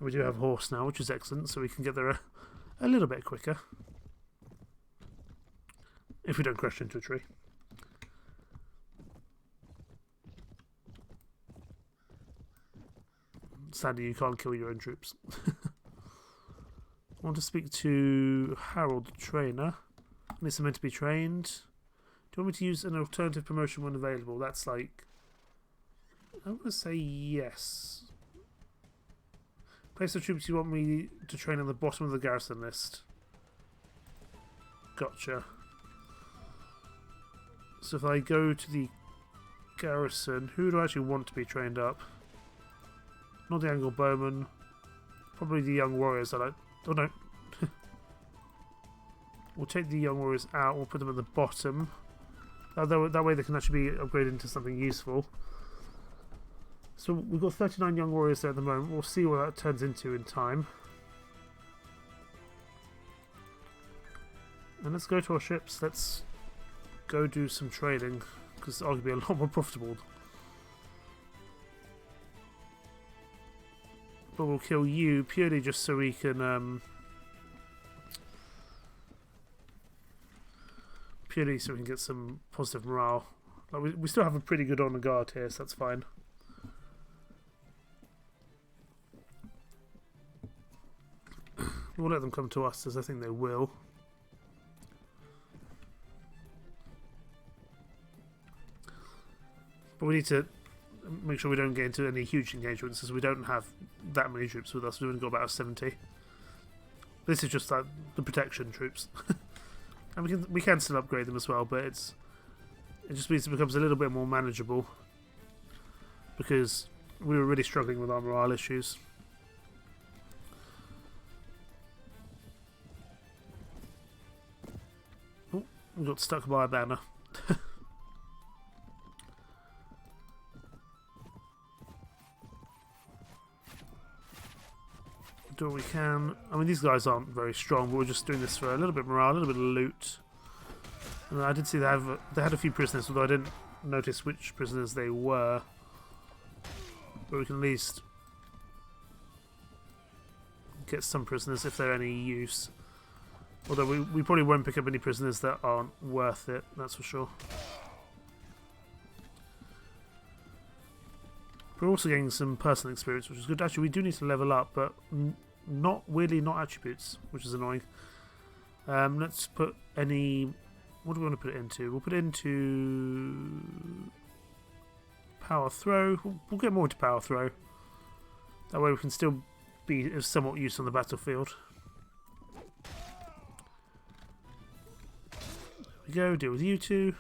We do have a horse now, which is excellent, so we can get there a little bit quicker. If we don't crash into a tree. Sadly, you can't kill your own troops. I want to speak to Harold, the trainer. Needs some men to be trained. Do you want me to use an alternative promotion when available? That's like... I'm going to say yes. Place the troops you want me to train on the bottom of the garrison list. Gotcha. So if I go to the garrison, who do I actually want to be trained up? Not the Angle Bowman. Probably the young warriors that I... Oh no. We'll take the young warriors out. We'll put them at the bottom. That way they can actually be upgraded into something useful. So we've got 39 young warriors there at the moment. We'll see what that turns into in time. And let's go to our ships. Let's go do some trading, because it's arguably a lot more profitable. But we'll kill you purely just so we can get some positive morale. Like we still have a pretty good honor guard here, so that's fine. We'll let them come to us, as I think they will. But we need to make sure we don't get into any huge engagements, as we don't have that many troops with us. We've only got about 70. This is just like the protection troops. And we can still upgrade them as well, but it just means it becomes a little bit more manageable, because we were really struggling with our morale issues. Oh, we got stuck by a banner. Do what we can. I mean, these guys aren't very strong, but we're just doing this for a little bit of morale, a little bit of loot. And I did see they had a few prisoners, although I didn't notice which prisoners they were. But we can at least get some prisoners if they're any use. Although we probably won't pick up any prisoners that aren't worth it, that's for sure. We're also getting some personal experience, which is good. Actually, we do need to level up, but weirdly not attributes, which is annoying. Let's put any... What do we want to put it into? We'll put it into power throw. We'll get more into power throw. That way we can still be of somewhat use on the battlefield. There we go, deal with you two.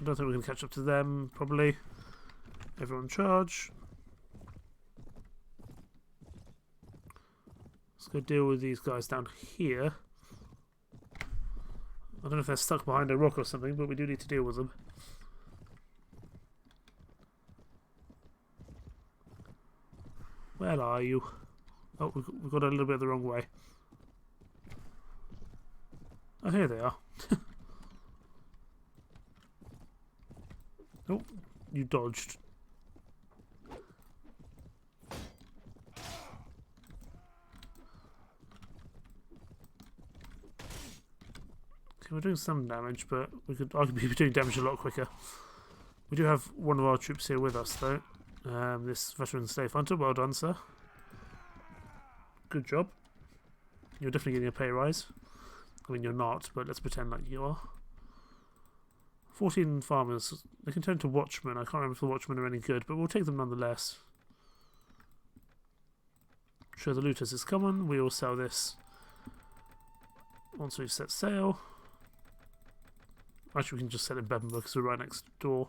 I don't think we're going to catch up to them, probably. Everyone charge. Let's go deal with these guys down here. I don't know if they're stuck behind a rock or something, but we do need to deal with them. Where are you? Oh, we've got a little bit the wrong way. Oh, here they are. Oh, you dodged. Okay, we're doing some damage, but I could be doing damage a lot quicker. We do have one of our troops here with us, though. This veteran slave hunter. Well done, sir. Good job. You're definitely getting a pay rise. I mean, you're not, but let's pretend like you are. 14 farmers. They can turn to watchmen. I can't remember if the watchmen are any good, but we'll take them nonetheless. Sure, the looters is common. We will sell this once we've set sail. Actually, we can just sell in Bebemba because we're right next door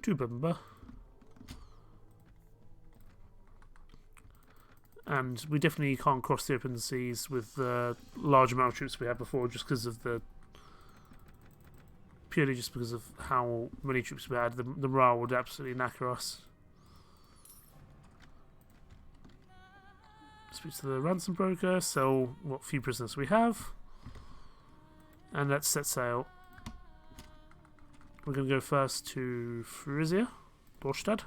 to Bebemba. And we definitely can't cross the open seas with the large amount of troops we had before, just because of the... Purely just because of how many troops we had. The morale would absolutely knacker us. Speak to the ransom broker, sell what few prisoners we have. And let's set sail. We're going to go first to Frisia, Dorstad.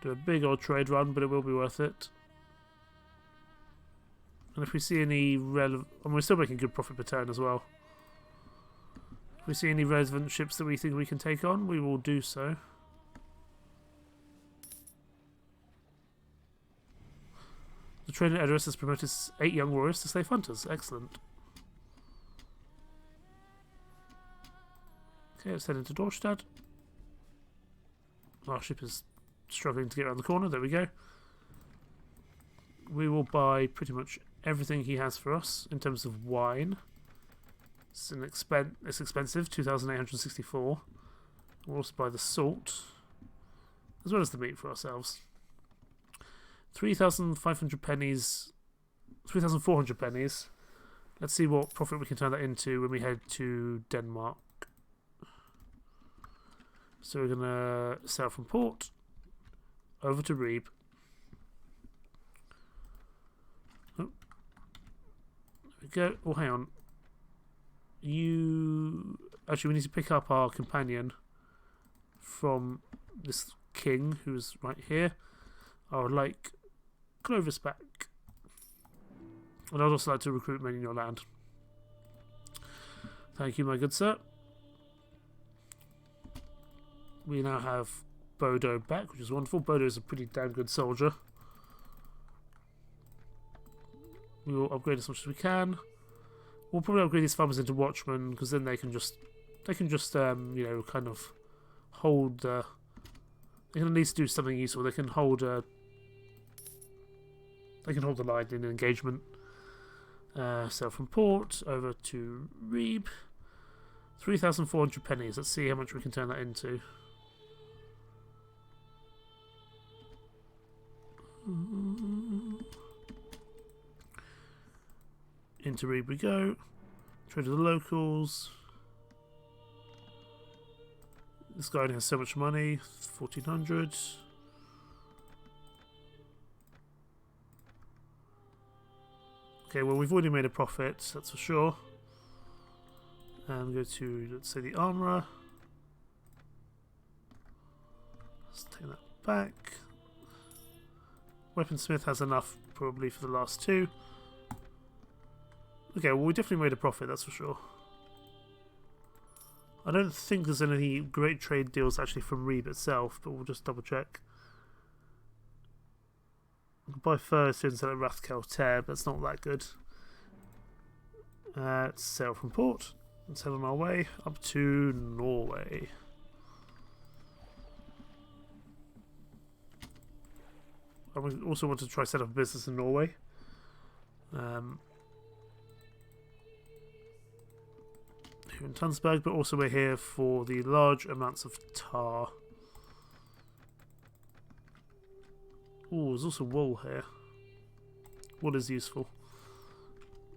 Do a big old trade run, but it will be worth it. And if we see any relevant... And we're still making good profit per turn as well. If we see any relevant ships that we think we can take on, we will do so. The trainer Edris has promoted 8 young warriors to slave hunters. Excellent. Okay, let's head into Dorstad. Our ship is struggling to get around the corner. There we go. We will buy pretty much everything he has for us in terms of wine. It's expensive, 2,864. We'll also buy the salt, as well as the meat for ourselves. 3,500 pennies, 3,400 pennies. Let's see what profit we can turn that into when we head to Denmark. So we're going to sail from port over to Reeb. Oh. There we go. Oh, hang on. Actually, we need to pick up our companion from this king who's right here. I would like Clovis back. And I'd also like to recruit men in your land. Thank you, my good sir. We now have Bodo back, which is wonderful. Bodo is a pretty damn good soldier. We will upgrade as much as we can. We'll probably upgrade these farmers into watchmen, because then they can just you know, kind of hold. They can at least do something useful. They can hold the line in an engagement. So from port over to Reeb, 3,400 pennies. Let's see how much we can turn that into. Into Reeb we go. Trade with the locals. This guy has so much money. 1,400. Okay, well, we've already made a profit, that's for sure. And go to, let's say, the armourer. Let's take that back. Weaponsmith has enough, probably, for the last 2. Okay, well, we definitely made a profit, that's for sure. I don't think there's any great trade deals actually from Reeb itself, but we'll just double check. Buy first and sell at Rathkel Teb, that's not that good. Let's sail from port and sail on our way up to Norway. I also want to try set up a business in Norway. Here in Tunsberg, but also we're here for the large amounts of tar. Oh, there's also wool here. Wool is useful.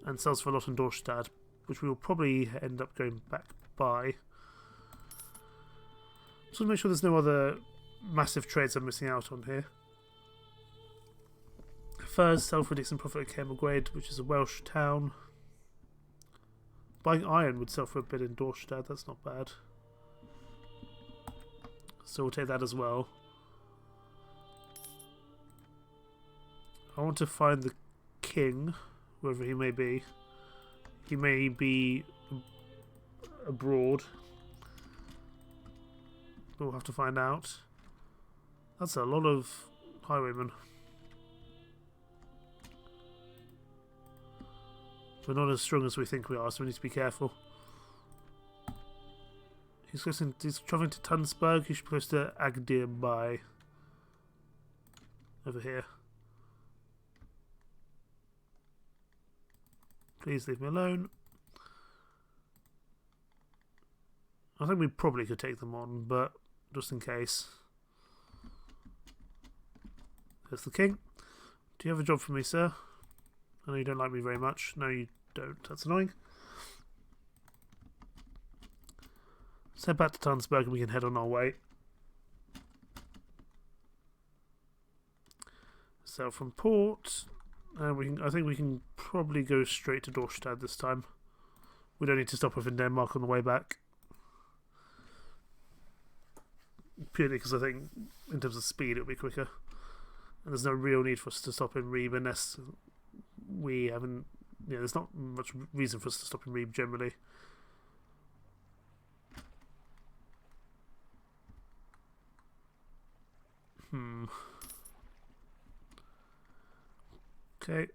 And sells for a lot in Dorstad, which we will probably end up going back by. Just want to make sure there's no other massive trades I'm missing out on here. First, sell for a decent profit at Camelgrade, which is a Welsh town. Buying iron would sell for a bit in Dorstad, that's not bad. So we'll take that as well. I want to find the king, whoever he may be. He may be abroad. We'll have to find out. That's a lot of highwaymen. We're not as strong as we think we are, so we need to be careful. He's travelling to Tunsberg. He should be close to Agdir by over here. Please leave me alone. I think we probably could take them on, but just in case. There's the king. Do you have a job for me, sir? I know you don't like me very much. No, you don't. That's annoying. Let's head back to Tunsberg and we can head on our way. Sail from port. And I think we can probably go straight to Dorstad this time. We don't need to stop off in Denmark on the way back. Purely because I think in terms of speed it'll be quicker. And there's no real need for us to stop in Reeb unless we haven't... Yeah, there's not much reason for us to stop in Reeb generally. Okay.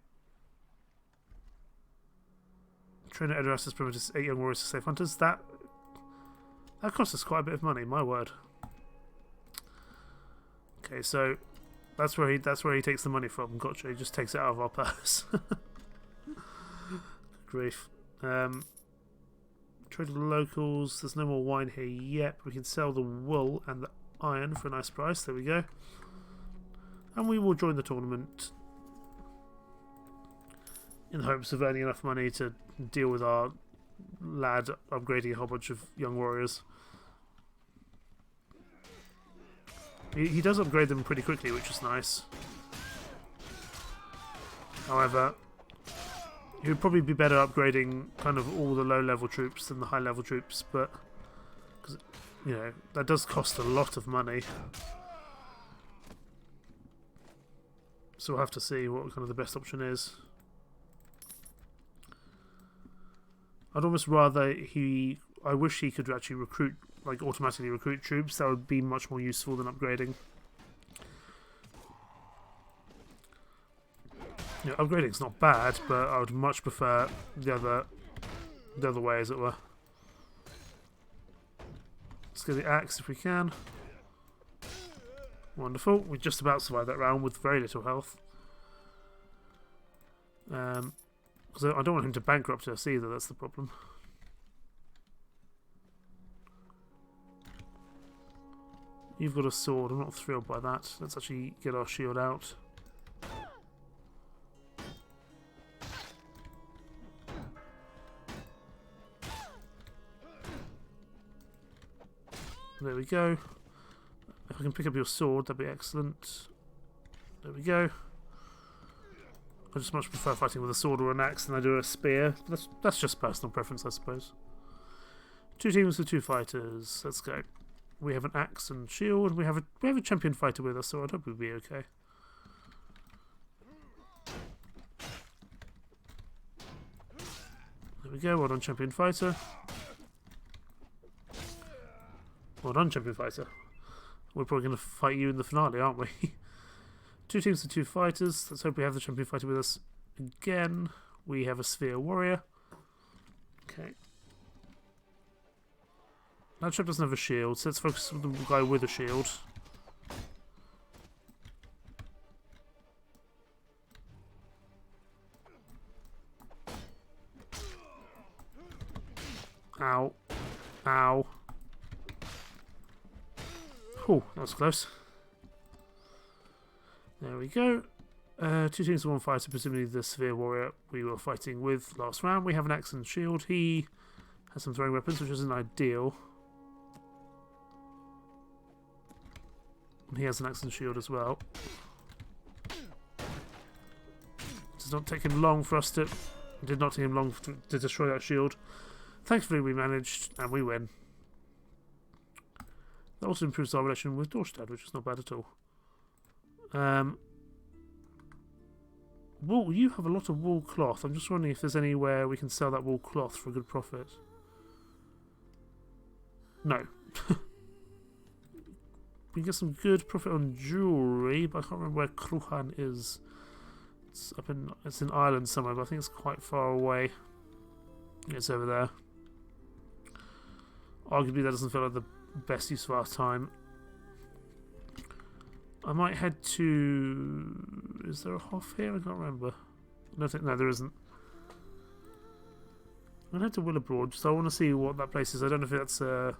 Trainer Edoras promoted 8 young warriors to save hunters. That cost us quite a bit of money, my word. Okay, so that's where he takes the money from. Gotcha. He just takes it out of our purse. Grief. Trade with the locals. There's no more wine here yet. We can sell the wool and the iron for a nice price. There we go. And we will join the tournament in the hopes of earning enough money to deal with our lad upgrading a whole bunch of young warriors. He does upgrade them pretty quickly, which is nice. However, he would probably be better upgrading kind of all the low-level troops than the high-level troops, but cause, you know, that does cost a lot of money. So we'll have to see what kind of the best option is. I'd almost rather I wish he could actually recruit, like automatically recruit troops. That would be much more useful than upgrading. Yeah, upgrading's not bad, but I would much prefer the other way, as it were. Let's get the axe if we can. Wonderful. We just about survived that round with very little health. Because I don't want him to bankrupt us either, that's the problem. You've got a sword, I'm not thrilled by that. Let's actually get our shield out. There we go. If I can pick up your sword, that'd be excellent. There we go. I just much prefer fighting with a sword or an axe than I do a spear. That's just personal preference, I suppose. 2 teams with 2 fighters. Let's go. We have an axe and shield. We have a champion fighter with us, so I hope we'll be okay. There we go. Well done, champion fighter. Well done, champion fighter. We're probably going to fight you in the finale, aren't we? 2 teams of 2 fighters. Let's hope we have the champion fighter with us again. We have a sphere warrior. Okay. That chap doesn't have a shield, so let's focus on the guy with a shield. Ow. Ow. Oh, that was close. There we go. 2 teams of 1 fighter, presumably the Sphere Warrior we were fighting with last round. We have an axe and shield. He has some throwing weapons, which isn't ideal. And he has an axe and shield as well. It does not take him long for us to... It did not take him long to destroy that shield. Thankfully we managed, and we win. That also improves our relation with Dorstad, which is not bad at all. Wool, you have a lot of wool cloth. I'm just wondering if there's anywhere we can sell that wool cloth for a good profit. No. We can get some good profit on jewellery, but I can't remember where Kruhan is. It's in Ireland somewhere, but I think it's quite far away. It's over there. Arguably that doesn't feel like the best use of our time. I might head to... Is there a Hoff here? I can't remember. I don't think... No, there isn't. I'm going to head to Willowbroad, so I want to see what that place is. I don't know if that's a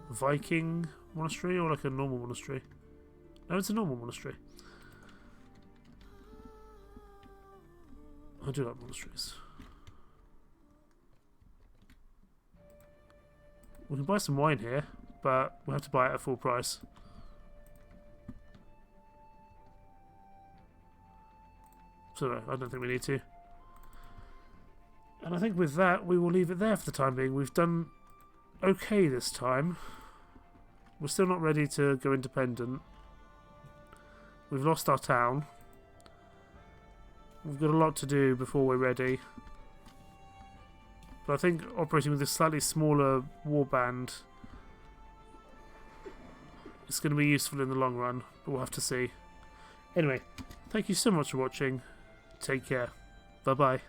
Viking monastery or like a normal monastery. No, it's a normal monastery. I do like monasteries. We can buy some wine here, but we'll have to buy it at full price. So no, I don't think we need to. And I think with that, we will leave it there for the time being. We've done okay this time. We're still not ready to go independent. We've lost our town. We've got a lot to do before we're ready. But I think operating with this slightly smaller warband is going to be useful in the long run, but we'll have to see. Anyway, thank you so much for watching. Take care. Bye-bye.